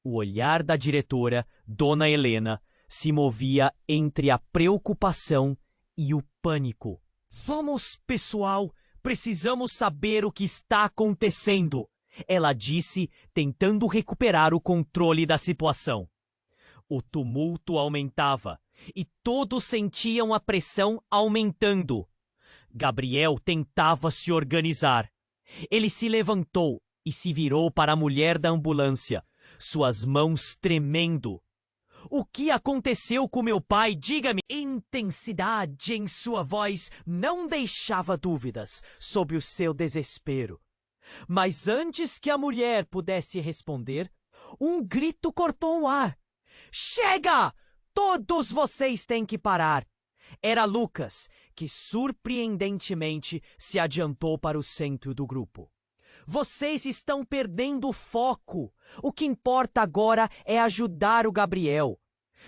S1: O olhar da diretora, Dona Helena, se movia entre a preocupação e o pânico. Vamos, pessoal, precisamos saber o que está acontecendo, ela disse, tentando recuperar o controle da situação. O tumulto aumentava e todos sentiam a pressão aumentando. Gabriel tentava se organizar. Ele se levantou e se virou para a mulher da ambulância, suas mãos tremendo. O que aconteceu com meu pai? Diga-me! Intensidade em sua voz não deixava dúvidas sobre o seu desespero. Mas antes que a mulher pudesse responder, um grito cortou o ar. Chega! Todos vocês têm que parar! Era Lucas, que surpreendentemente se adiantou para o centro do grupo. Vocês estão perdendo o foco. O que importa agora é ajudar o Gabriel.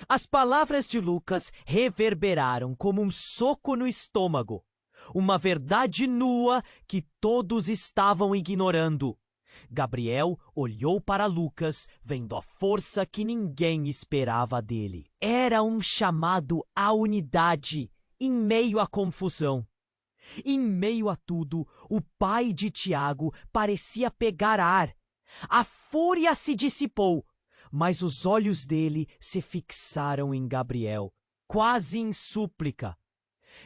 S1: As palavras de Lucas reverberaram como um soco no estômago. Uma verdade nua que todos estavam ignorando. Gabriel olhou para Lucas, vendo a força que ninguém esperava dele. Era um chamado à unidade, em meio à confusão. Em meio a tudo, o pai de Tiago parecia pegar ar. A fúria se dissipou, mas os olhos dele se fixaram em Gabriel, quase em súplica.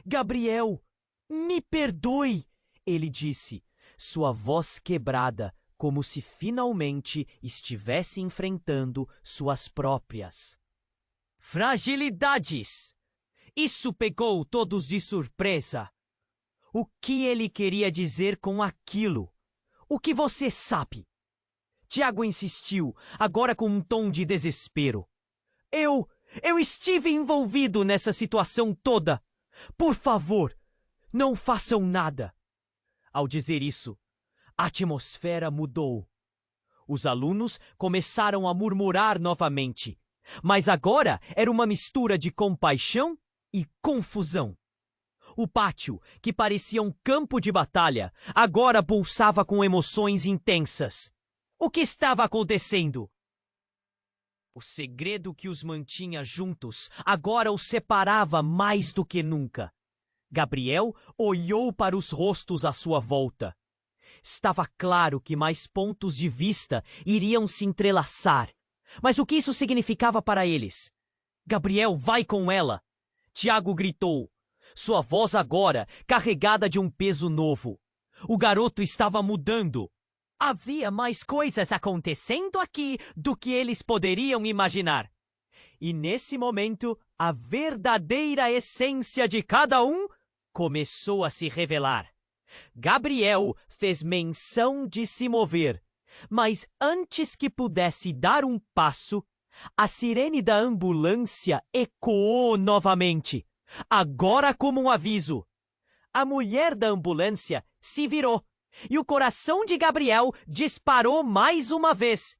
S1: Gabriel, me perdoe, ele disse, sua voz quebrada, como se finalmente estivesse enfrentando suas próprias fragilidades. Isso pegou todos de surpresa. O que ele queria dizer com aquilo? O que você sabe? Tiago insistiu, agora com um tom de desespero. Eu estive envolvido nessa situação toda. Por favor, não façam nada. Ao dizer isso, a atmosfera mudou. Os alunos começaram a murmurar novamente, mas agora era uma mistura de compaixão e confusão. O pátio, que parecia um campo de batalha, agora pulsava com emoções intensas. O que estava acontecendo? O segredo que os mantinha juntos agora os separava mais do que nunca. Gabriel olhou para os rostos à sua volta. Estava claro que mais pontos de vista iriam se entrelaçar. Mas o que isso significava para eles? Gabriel, vai com ela! Tiago gritou, sua voz agora carregada de um peso novo. O garoto estava mudando. Havia mais coisas acontecendo aqui do que eles poderiam imaginar. E nesse momento, a verdadeira essência de cada um começou a se revelar. Gabriel fez menção de se mover, mas antes que pudesse dar um passo, a sirene da ambulância ecoou novamente, agora como um aviso. A mulher da ambulância se virou e o coração de Gabriel disparou mais uma vez.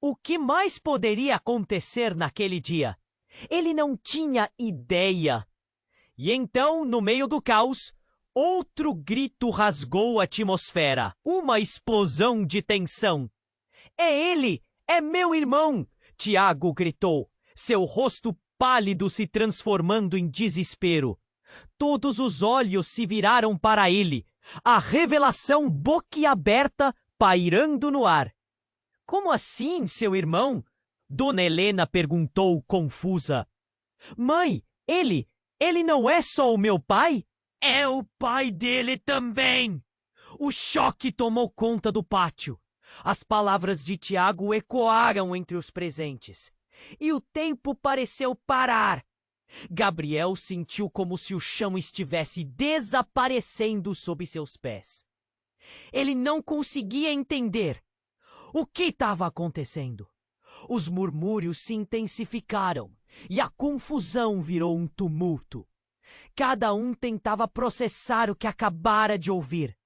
S1: O que mais poderia acontecer naquele dia? Ele não tinha ideia. E então, no meio do caos, outro grito rasgou a atmosfera. Uma explosão de tensão. É ele! É meu irmão! Tiago gritou, seu rosto pálido se transformando em desespero. Todos os olhos se viraram para ele, a revelação boquiaberta pairando no ar. Como assim, seu irmão? Dona Helena perguntou confusa. Mãe, ele não é só o meu pai? É o pai dele também! O choque tomou conta do pátio. As palavras de Tiago ecoaram entre os presentes. e o tempo pareceu parar. Gabriel sentiu como se o chão estivesse desaparecendo sob seus pés. Ele não conseguia entender o que estava acontecendo. Os murmúrios se intensificaram e a confusão virou um tumulto. Cada um tentava processar o que acabara de ouvir.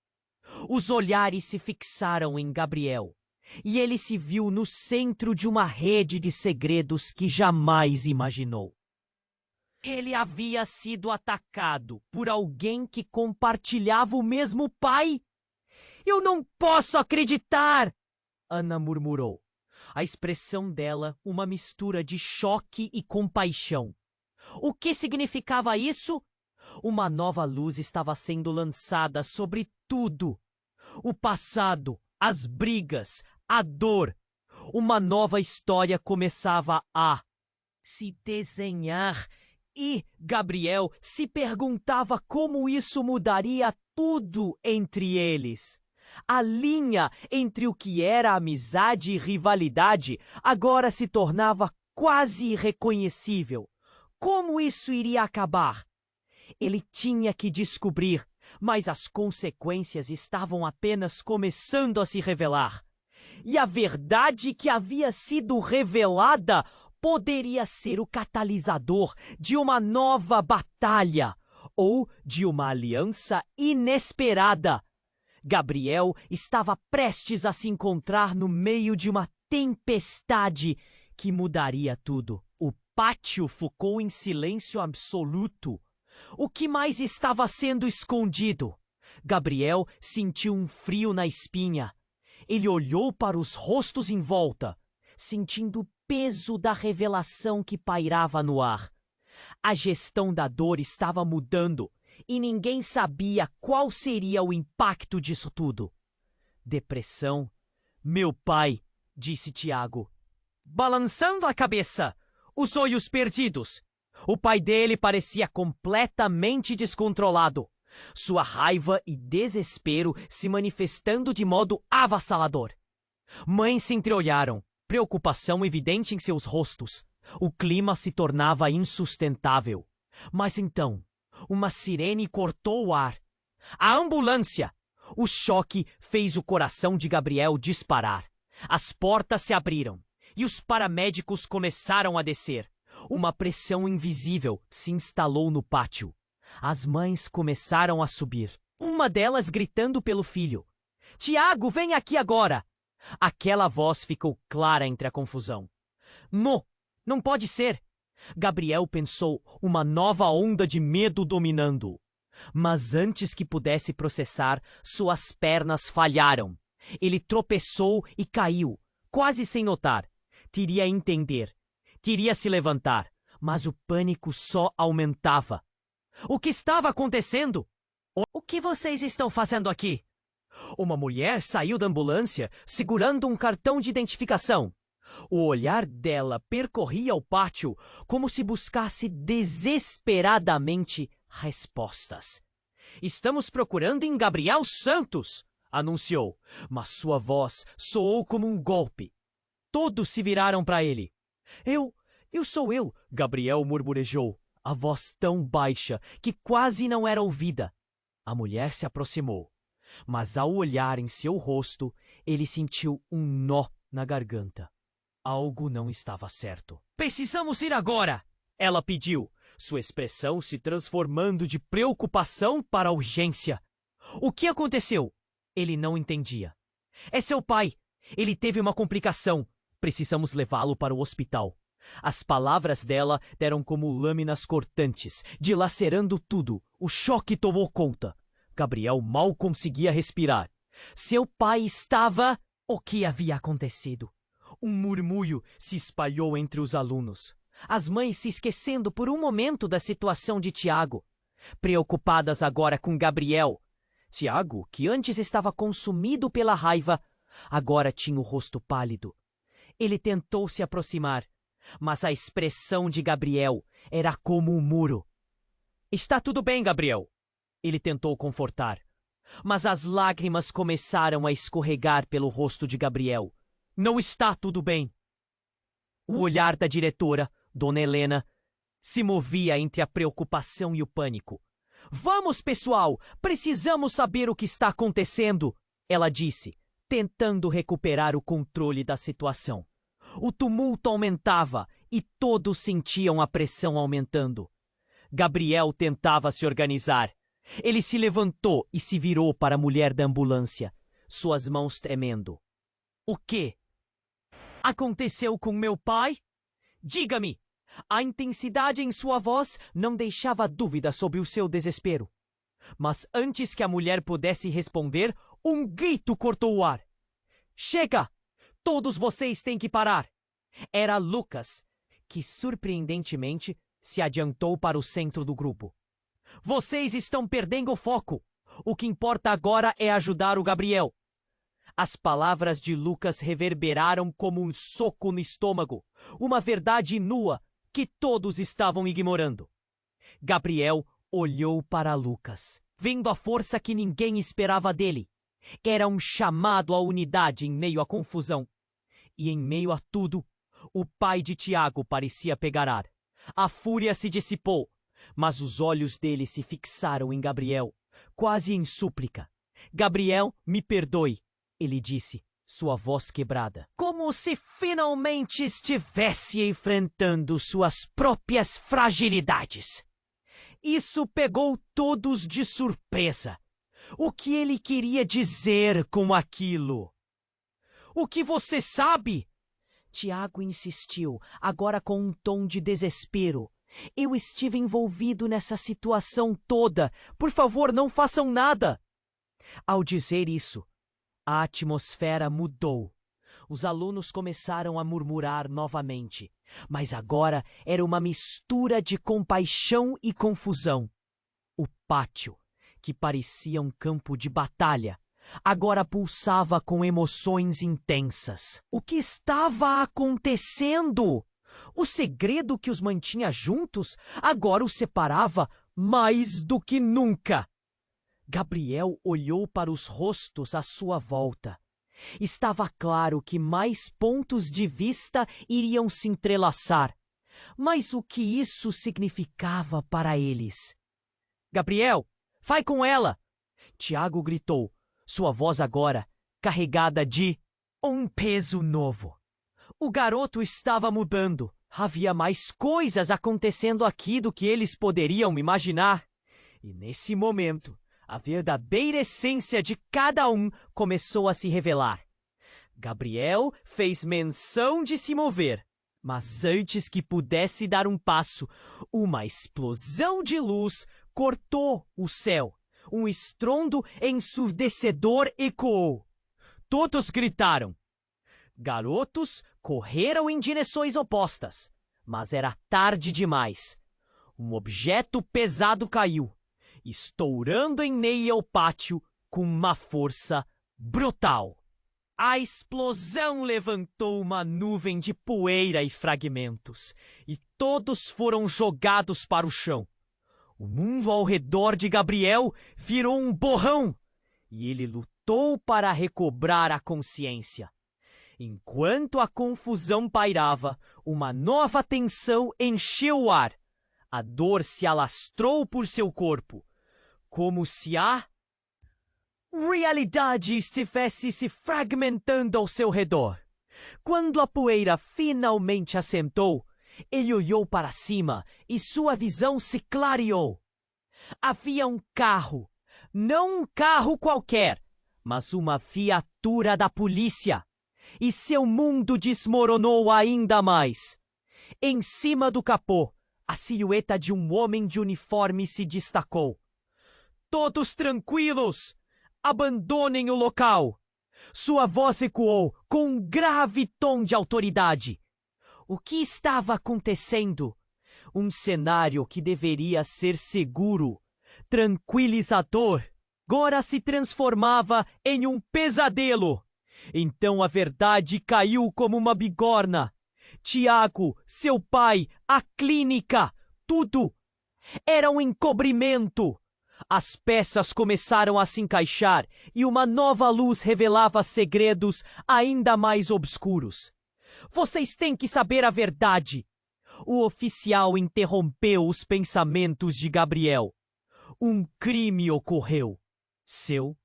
S1: Os olhares se fixaram em Gabriel e ele se viu no centro de uma rede de segredos que jamais imaginou. Ele havia sido atacado por alguém que compartilhava o mesmo pai. Eu não posso acreditar! Ana murmurou. A expressão dela uma mistura de choque e compaixão. O que significava isso? Uma nova luz estava sendo lançada sobre tudo. O passado, as brigas, a dor. Uma nova história começava a se desenhar e Gabriel se perguntava como isso mudaria tudo entre eles. A linha entre o que era amizade e rivalidade agora se tornava quase irreconhecível. Como isso iria acabar? Ele tinha que descobrir, mas as consequências estavam apenas começando a se revelar. E a verdade que havia sido revelada poderia ser o catalisador de uma nova batalha ou de uma aliança inesperada. Gabriel estava prestes a se encontrar no meio de uma tempestade que mudaria tudo. O pátio ficou em silêncio absoluto. O que mais estava sendo escondido? Gabriel sentiu um frio na espinha. Ele olhou para os rostos em volta, sentindo o peso da revelação que pairava no ar. A gestão da dor estava mudando e ninguém sabia qual seria o impacto disso tudo. Depressão. Meu pai, disse Tiago, balançando a cabeça, os olhos perdidos. O pai dele parecia completamente descontrolado. Sua raiva e desespero se manifestando de modo avassalador. Mães se entreolharam, preocupação evidente em seus rostos. O clima se tornava insustentável. Mas então, uma sirene cortou o ar. A ambulância! O choque fez o coração de Gabriel disparar. As portas se abriram e os paramédicos começaram a descer. Uma pressão invisível se instalou no pátio. As mães começaram a subir. Uma delas gritando pelo filho. Tiago, vem aqui agora! Aquela voz ficou clara entre a confusão. Não pode ser! Gabriel pensou, uma nova onda de medo dominando-o. Mas antes que pudesse processar, suas pernas falharam. Ele tropeçou e caiu, quase sem notar. Teria entender. Queria se levantar, mas o pânico só aumentava. O que estava acontecendo? O que vocês estão fazendo aqui? Uma mulher saiu da ambulância segurando um cartão de identificação. O olhar dela percorria o pátio como se buscasse desesperadamente respostas. Estamos procurando em Gabriel Santos, anunciou, mas sua voz soou como um golpe. Todos se viraram para ele. Eu sou eu, Gabriel murmurejou, a voz tão baixa que quase não era ouvida. A mulher se aproximou, mas ao olhar em seu rosto, ele sentiu um nó na garganta. Algo não estava certo. Precisamos ir agora! Ela pediu, sua expressão se transformando de preocupação para urgência. O que aconteceu? Ele não entendia. É seu pai. Ele teve uma complicação. Precisamos levá-lo para o hospital. As palavras dela deram como lâminas cortantes, dilacerando tudo. O choque tomou conta. Gabriel mal conseguia respirar. Seu pai estava... O que havia acontecido? Um murmúrio se espalhou entre os alunos. As mães se esquecendo por um momento da situação de Tiago. Preocupadas agora com Gabriel. Tiago, que antes estava consumido pela raiva, agora tinha o rosto pálido. Ele tentou se aproximar, mas a expressão de Gabriel era como um muro. Está tudo bem, Gabriel. Ele tentou confortar, mas as lágrimas começaram a escorregar pelo rosto de Gabriel. Não está tudo bem. O olhar da diretora, Dona Helena, se movia entre a preocupação e o pânico. Vamos, pessoal! Precisamos saber o que está acontecendo! Ela disse, tentando recuperar o controle da situação. O tumulto aumentava e todos sentiam a pressão aumentando. Gabriel tentava se organizar. Ele se levantou e se virou para a mulher da ambulância, suas mãos tremendo. O quê? Aconteceu com meu pai? Diga-me! A intensidade em sua voz não deixava dúvida sobre o seu desespero. Mas antes que a mulher pudesse responder, um grito cortou o ar. Chega! Todos vocês têm que parar! Era Lucas, que surpreendentemente se adiantou para o centro do grupo. Vocês estão perdendo o foco. O que importa agora é ajudar o Gabriel. As palavras de Lucas reverberaram como um soco no estômago, uma verdade nua que todos estavam ignorando. Gabriel olhou para Lucas, vendo a força que ninguém esperava dele. Era um chamado à unidade em meio à confusão. E em meio a tudo, o pai de Tiago parecia pegar ar. A fúria se dissipou, mas os olhos dele se fixaram em Gabriel, quase em súplica. Gabriel, me perdoe, ele disse, sua voz quebrada. Como se finalmente estivesse enfrentando suas próprias fragilidades. Isso pegou todos de surpresa. O que ele queria dizer com aquilo? O que você sabe? Tiago insistiu, agora com um tom de desespero. Eu estive envolvido nessa situação toda. Por favor, não façam nada. Ao dizer isso, a atmosfera mudou. Os alunos começaram a murmurar novamente, mas agora era uma mistura de compaixão e confusão. O pátio, que parecia um campo de batalha, agora pulsava com emoções intensas. O que estava acontecendo? O segredo que os mantinha juntos agora os separava mais do que nunca. Gabriel olhou para os rostos à sua volta. Estava claro que mais pontos de vista iriam se entrelaçar. Mas o que isso significava para eles? Gabriel, vai com ela! Tiago gritou, sua voz agora carregada de um peso novo. O garoto estava mudando. Havia mais coisas acontecendo aqui do que eles poderiam imaginar. E nesse momento, a verdadeira essência de cada um começou a se revelar. Gabriel fez menção de se mover, mas antes que pudesse dar um passo, uma explosão de luz cortou o céu. Um estrondo ensurdecedor ecoou. Todos gritaram. Garotos correram em direções opostas, mas era tarde demais. Um objeto pesado caiu, estourando em meio ao pátio com uma força brutal. A explosão levantou uma nuvem de poeira e fragmentos, e todos foram jogados para o chão. O mundo ao redor de Gabriel virou um borrão, e ele lutou para recobrar a consciência. Enquanto a confusão pairava, uma nova tensão encheu o ar. A dor se alastrou por seu corpo, como se a realidade estivesse se fragmentando ao seu redor. Quando a poeira finalmente assentou, ele olhou para cima e sua visão se clareou. Havia um carro, não um carro qualquer, mas uma viatura da polícia. E seu mundo desmoronou ainda mais. Em cima do capô, a silhueta de um homem de uniforme se destacou. Todos tranquilos! Abandonem o local! Sua voz ecoou com um grave tom de autoridade. O que estava acontecendo? Um cenário que deveria ser seguro, tranquilizador, agora se transformava em um pesadelo. Então a verdade caiu como uma bigorna. Tiago, seu pai, a clínica, tudo era um encobrimento. As peças começaram a se encaixar e uma nova luz revelava segredos ainda mais obscuros. Vocês têm que saber a verdade. O oficial interrompeu os pensamentos de Gabriel. Um crime ocorreu. Seu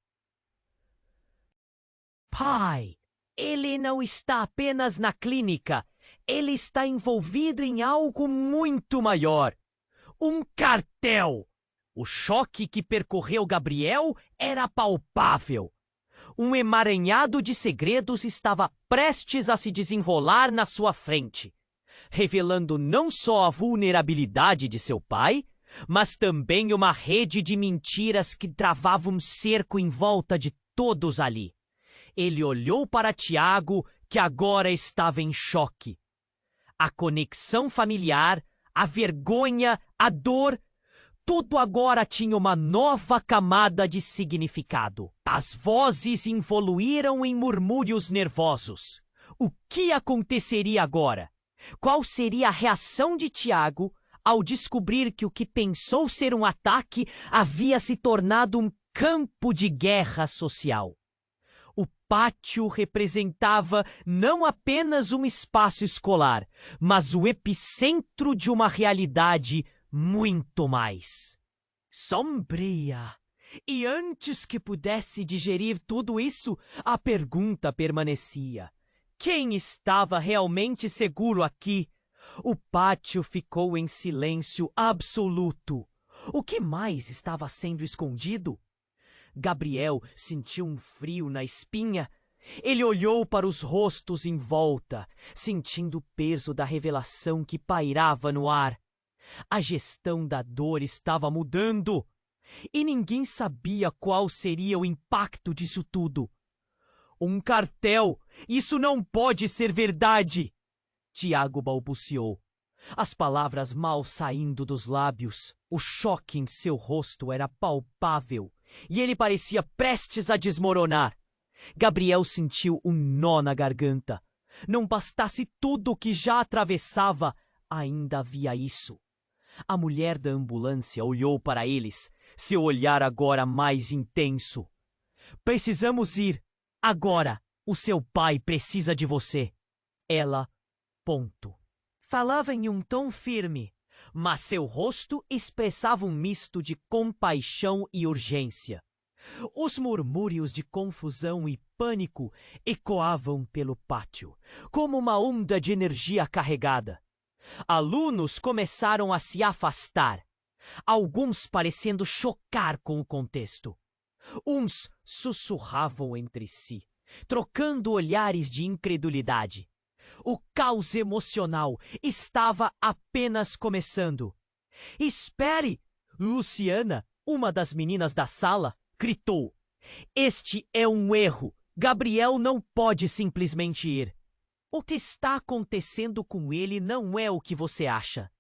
S1: pai. Ele não está apenas na clínica. Ele está envolvido em algo muito maior. Um cartel. O choque que percorreu Gabriel era palpável. Um emaranhado de segredos estava prestes a se desenrolar na sua frente, revelando não só a vulnerabilidade de seu pai, mas também uma rede de mentiras que travava um cerco em volta de todos ali. Ele olhou para Tiago, que agora estava em choque. A conexão familiar, a vergonha, a dor, tudo agora tinha uma nova camada de significado. As vozes evoluíram em murmúrios nervosos. O que aconteceria agora? Qual seria a reação de Tiago ao descobrir que o que pensou ser um ataque havia se tornado um campo de guerra social? O pátio representava não apenas um espaço escolar, mas o epicentro de uma realidade muito mais sombria. E antes que pudesse digerir tudo isso, a pergunta permanecia: quem estava realmente seguro aqui? O pátio ficou em silêncio absoluto. O que mais estava sendo escondido? Gabriel sentiu um frio na espinha. Ele olhou para os rostos em volta, sentindo o peso da revelação que pairava no ar. A gestão da dor estava mudando, e ninguém sabia qual seria o impacto disso tudo. Um cartel! Isso não pode ser verdade! Tiago balbuciou, as palavras mal saindo dos lábios. O choque em seu rosto era palpável, e ele parecia prestes a desmoronar. Gabriel sentiu um nó na garganta. Não bastasse tudo o que já atravessava, ainda havia isso. A mulher da ambulância olhou para eles, seu olhar agora mais intenso. Precisamos ir. Agora. O seu pai precisa de você. Ela, ponto. Falava em um tom firme, mas seu rosto expressava um misto de compaixão e urgência. Os murmúrios de confusão e pânico ecoavam pelo pátio, como uma onda de energia carregada. Alunos começaram a se afastar, alguns parecendo chocar com o contexto. Uns sussurravam entre si, trocando olhares de incredulidade. O caos emocional estava apenas começando. Espere! Luciana, uma das meninas da sala, gritou. Este é um erro. Gabriel não pode simplesmente ir. O que está acontecendo com ele não é o que você acha.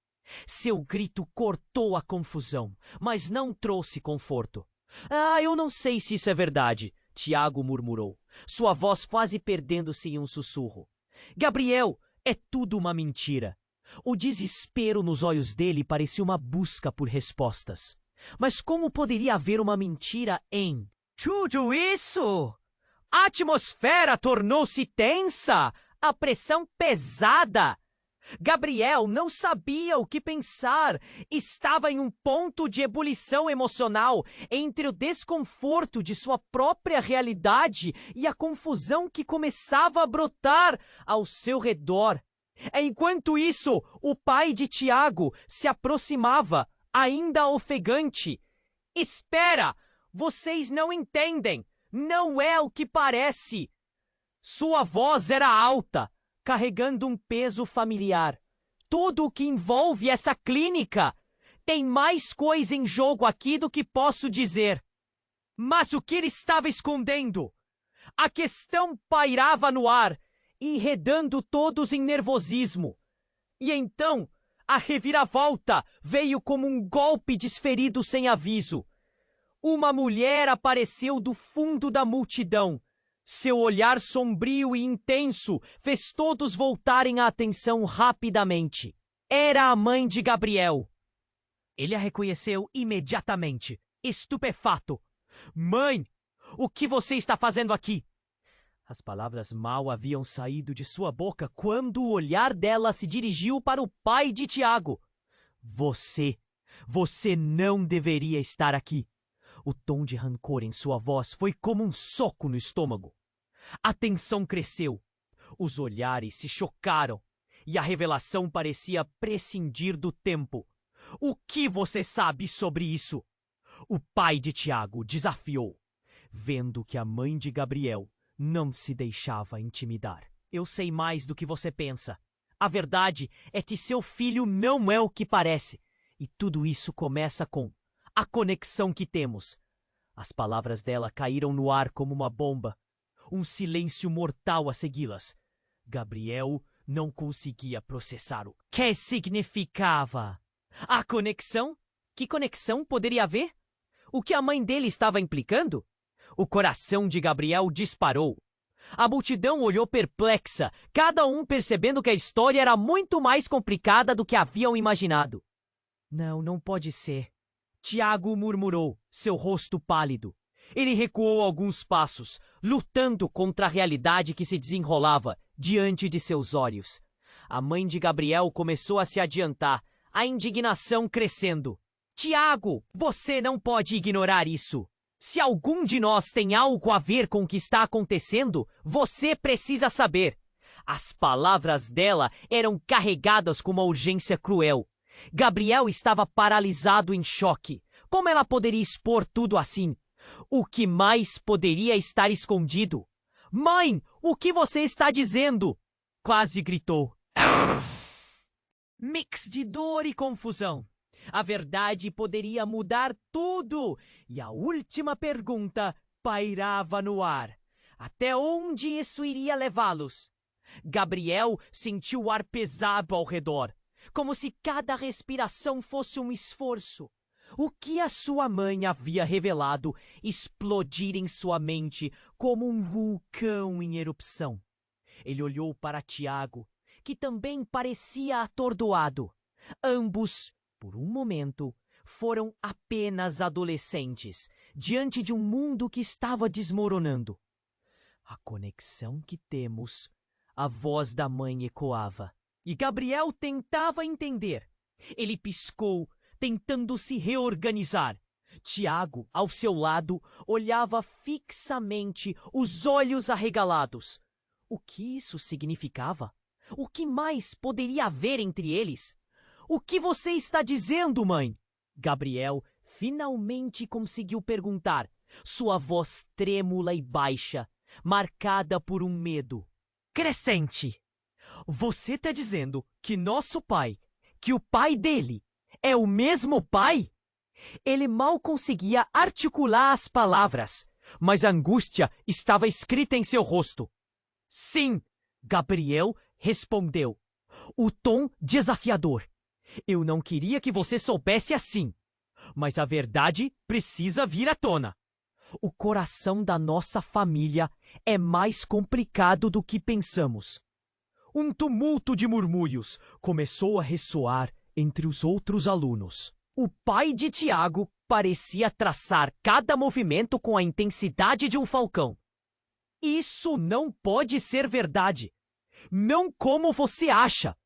S1: Seu grito cortou a confusão, mas não trouxe conforto. Eu não sei se isso é verdade, Tiago murmurou, sua voz quase perdendo-se em um sussurro. Gabriel, é tudo uma mentira. O desespero nos olhos dele parecia uma busca por respostas. Mas como poderia haver uma mentira em tudo isso? A atmosfera tornou-se tensa, a pressão pesada. Gabriel não sabia o que pensar. Estava em um ponto de ebulição emocional entre o desconforto de sua própria realidade e a confusão que começava a brotar ao seu redor. Enquanto isso, o pai de Tiago se aproximava, ainda ofegante. Espera! Vocês não entendem! Não é o que parece! Sua voz era alta, carregando um peso familiar. Tudo o que envolve essa clínica. Tem mais coisa em jogo aqui do que posso dizer. Mas o que ele estava escondendo? A questão pairava no ar, enredando todos em nervosismo. E então, a reviravolta veio como um golpe desferido sem aviso. Uma mulher apareceu do fundo da multidão. Seu olhar sombrio e intenso fez todos voltarem a atenção rapidamente. Era a mãe de Gabriel. Ele a reconheceu imediatamente, estupefato. Mãe, o que você está fazendo aqui? As palavras mal haviam saído de sua boca quando o olhar dela se dirigiu para o pai de Tiago. Você não deveria estar aqui. O tom de rancor em sua voz foi como um soco no estômago. A tensão cresceu. Os olhares se chocaram e a revelação parecia prescindir do tempo. O que você sabe sobre isso? O pai de Tiago desafiou, vendo que a mãe de Gabriel não se deixava intimidar. Eu sei mais do que você pensa. A verdade é que seu filho não é o que parece. E tudo isso começa com a conexão que temos. As palavras dela caíram no ar como uma bomba. Um silêncio mortal a segui-las. Gabriel não conseguia processar o que significava. A conexão? Que conexão poderia haver? O que a mãe dele estava implicando? O coração de Gabriel disparou. A multidão olhou perplexa, cada um percebendo que a história era muito mais complicada do que haviam imaginado. Não pode ser. Tiago murmurou, seu rosto pálido. Ele recuou alguns passos, lutando contra a realidade que se desenrolava diante de seus olhos. A mãe de Gabriel começou a se adiantar, a indignação crescendo. Tiago, você não pode ignorar isso. Se algum de nós tem algo a ver com o que está acontecendo, você precisa saber. As palavras dela eram carregadas com uma urgência cruel. Gabriel estava paralisado em choque. Como ela poderia expor tudo assim? O que mais poderia estar escondido? Mãe, o que você está dizendo? Quase gritou. Mix de dor e confusão. A verdade poderia mudar tudo. E a última pergunta pairava no ar. Até onde isso iria levá-los? Gabriel sentiu o ar pesado ao redor, como se cada respiração fosse um esforço. O que a sua mãe havia revelado explodir em sua mente como um vulcão em erupção. Ele olhou para Tiago, que também parecia atordoado. Ambos, por um momento, foram apenas adolescentes, diante de um mundo que estava desmoronando. A conexão que temos, a voz da mãe ecoava. E Gabriel tentava entender. Ele piscou, tentando se reorganizar. Tiago, ao seu lado, olhava fixamente, os olhos arregalados. O que isso significava? O que mais poderia haver entre eles? O que você está dizendo, mãe? Gabriel finalmente conseguiu perguntar, sua voz trêmula e baixa, marcada por um medo crescente. Você está dizendo que nosso pai, que o pai dele, é o mesmo pai? Ele mal conseguia articular as palavras, mas a angústia estava escrita em seu rosto. Sim, Gabriel respondeu, o tom desafiador. Eu não queria que você soubesse assim, mas a verdade precisa vir à tona. O coração da nossa família é mais complicado do que pensamos. Um tumulto de murmúrios começou a ressoar entre os outros alunos. O pai de Tiago parecia traçar cada movimento com a intensidade de um falcão. Isso não pode ser verdade. Não como você acha.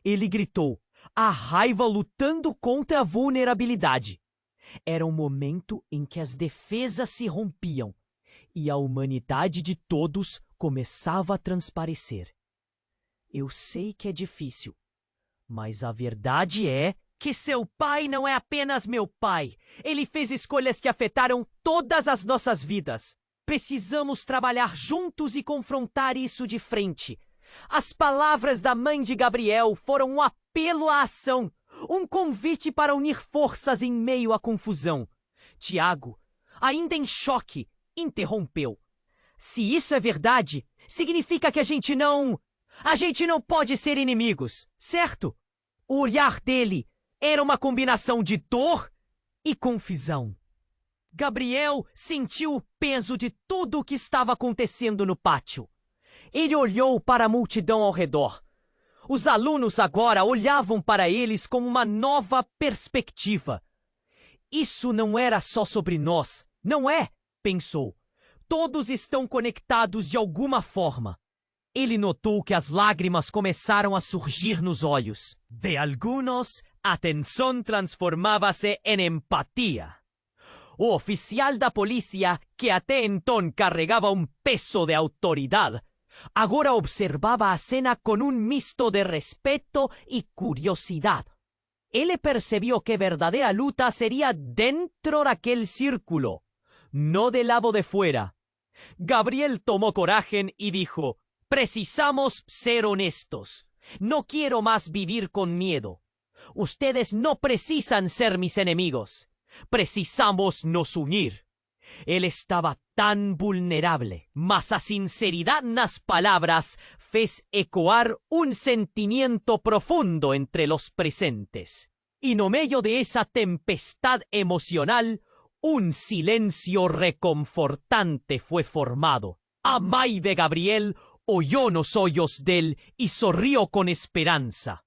S1: Ele gritou, a raiva lutando contra a vulnerabilidade. Era um momento em que as defesas se rompiam e a humanidade de todos começava a transparecer. Eu sei que é difícil, mas a verdade é que seu pai não é apenas meu pai. Ele fez escolhas que afetaram todas as nossas vidas. Precisamos trabalhar juntos e confrontar isso de frente. As palavras da mãe de Gabriel foram um apelo à ação, um convite para unir forças em meio à confusão. Tiago, ainda em choque, interrompeu. Se isso é verdade, significa que a gente não pode ser inimigos, certo? O olhar dele era uma combinação de dor e confusão. Gabriel sentiu o peso de tudo o que estava acontecendo no pátio. Ele olhou para a multidão ao redor. Os alunos agora olhavam para eles com uma nova perspectiva. Isso não era só sobre nós, não é? Pensou. Todos estão conectados de alguma forma. Ele notou que as lágrimas começaram a surgir nos olhos. De algunos, a tensão transformava-se em empatia. O oficial da polícia, que até então carregava um peso de autoridade, agora observava a cena com um misto de respeto e curiosidade. Ele percebeu que a verdadeira luta seria dentro daquele círculo, no del lado de fuera. Gabriel tomó coraje y dijo: precisamos ser honestos. No quiero más vivir con miedo. Ustedes no precisan ser mis enemigos. Precisamos nos unir. Él estaba tan vulnerable, mas a sinceridad nas palabras fez ecoar un sentimiento profundo entre los presentes. Y no medio de esa tempestad emocional, un silencio reconfortante fue formado. A mãe de Gabriel oyó nos olhos dele y sorrió con esperanza.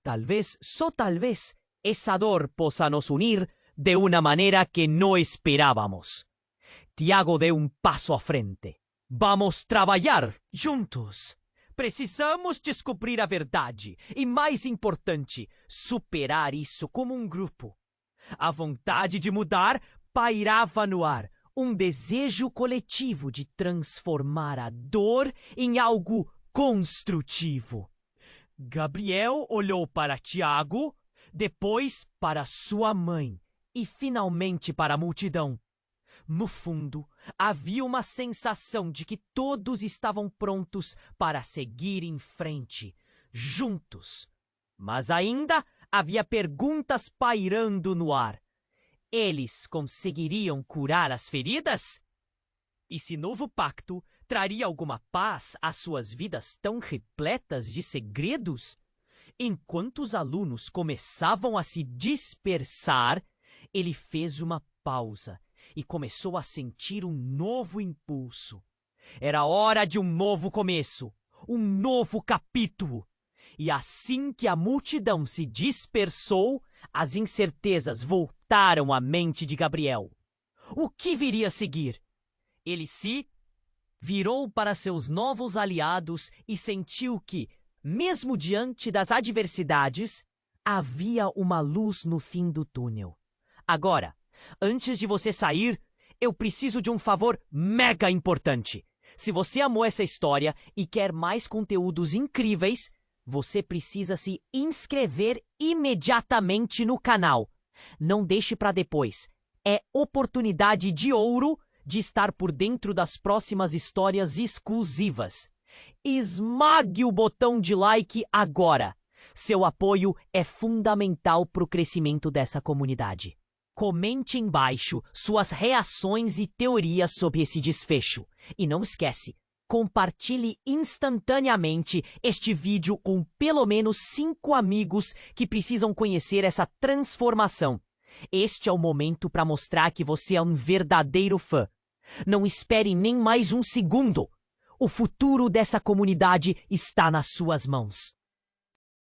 S1: Tal vez, só tal vez, esa dor possa nos unir de una manera que no esperábamos. Tiago deu um passo à frente. Vamos trabalhar juntos. Precisamos descobrir a verdade e, mais importante, superar isso como um grupo. A vontade de mudar pairava no ar, um desejo coletivo de transformar a dor em algo construtivo. Gabriel olhou para Tiago, depois para sua mãe e finalmente para a multidão. No fundo, havia uma sensação de que todos estavam prontos para seguir em frente, juntos. Mas ainda havia perguntas pairando no ar. Eles conseguiriam curar as feridas? E se novo pacto traria alguma paz às suas vidas tão repletas de segredos? Enquanto os alunos começavam a se dispersar, ele fez uma pausa e começou a sentir um novo impulso. Era hora de um novo começo, um novo capítulo. E assim que a multidão se dispersou, as incertezas voltaram à mente de Gabriel. O que viria a seguir? Ele se virou para seus novos aliados e sentiu que, mesmo diante das adversidades, havia uma luz no fim do túnel. Agora, antes de você sair, eu preciso de um favor mega importante. Se você amou essa história e quer mais conteúdos incríveis, você precisa se inscrever imediatamente no canal. Não deixe para depois. É oportunidade de ouro de estar por dentro das próximas histórias exclusivas. Esmague o botão de like agora. Seu apoio é fundamental para o crescimento dessa comunidade. Comente embaixo suas reações e teorias sobre esse desfecho. E não esquece, compartilhe instantaneamente este vídeo com pelo menos 5 amigos que precisam conhecer essa transformação. Este é o momento para mostrar que você é um verdadeiro fã. Não espere nem mais um segundo. O futuro dessa comunidade está nas suas mãos.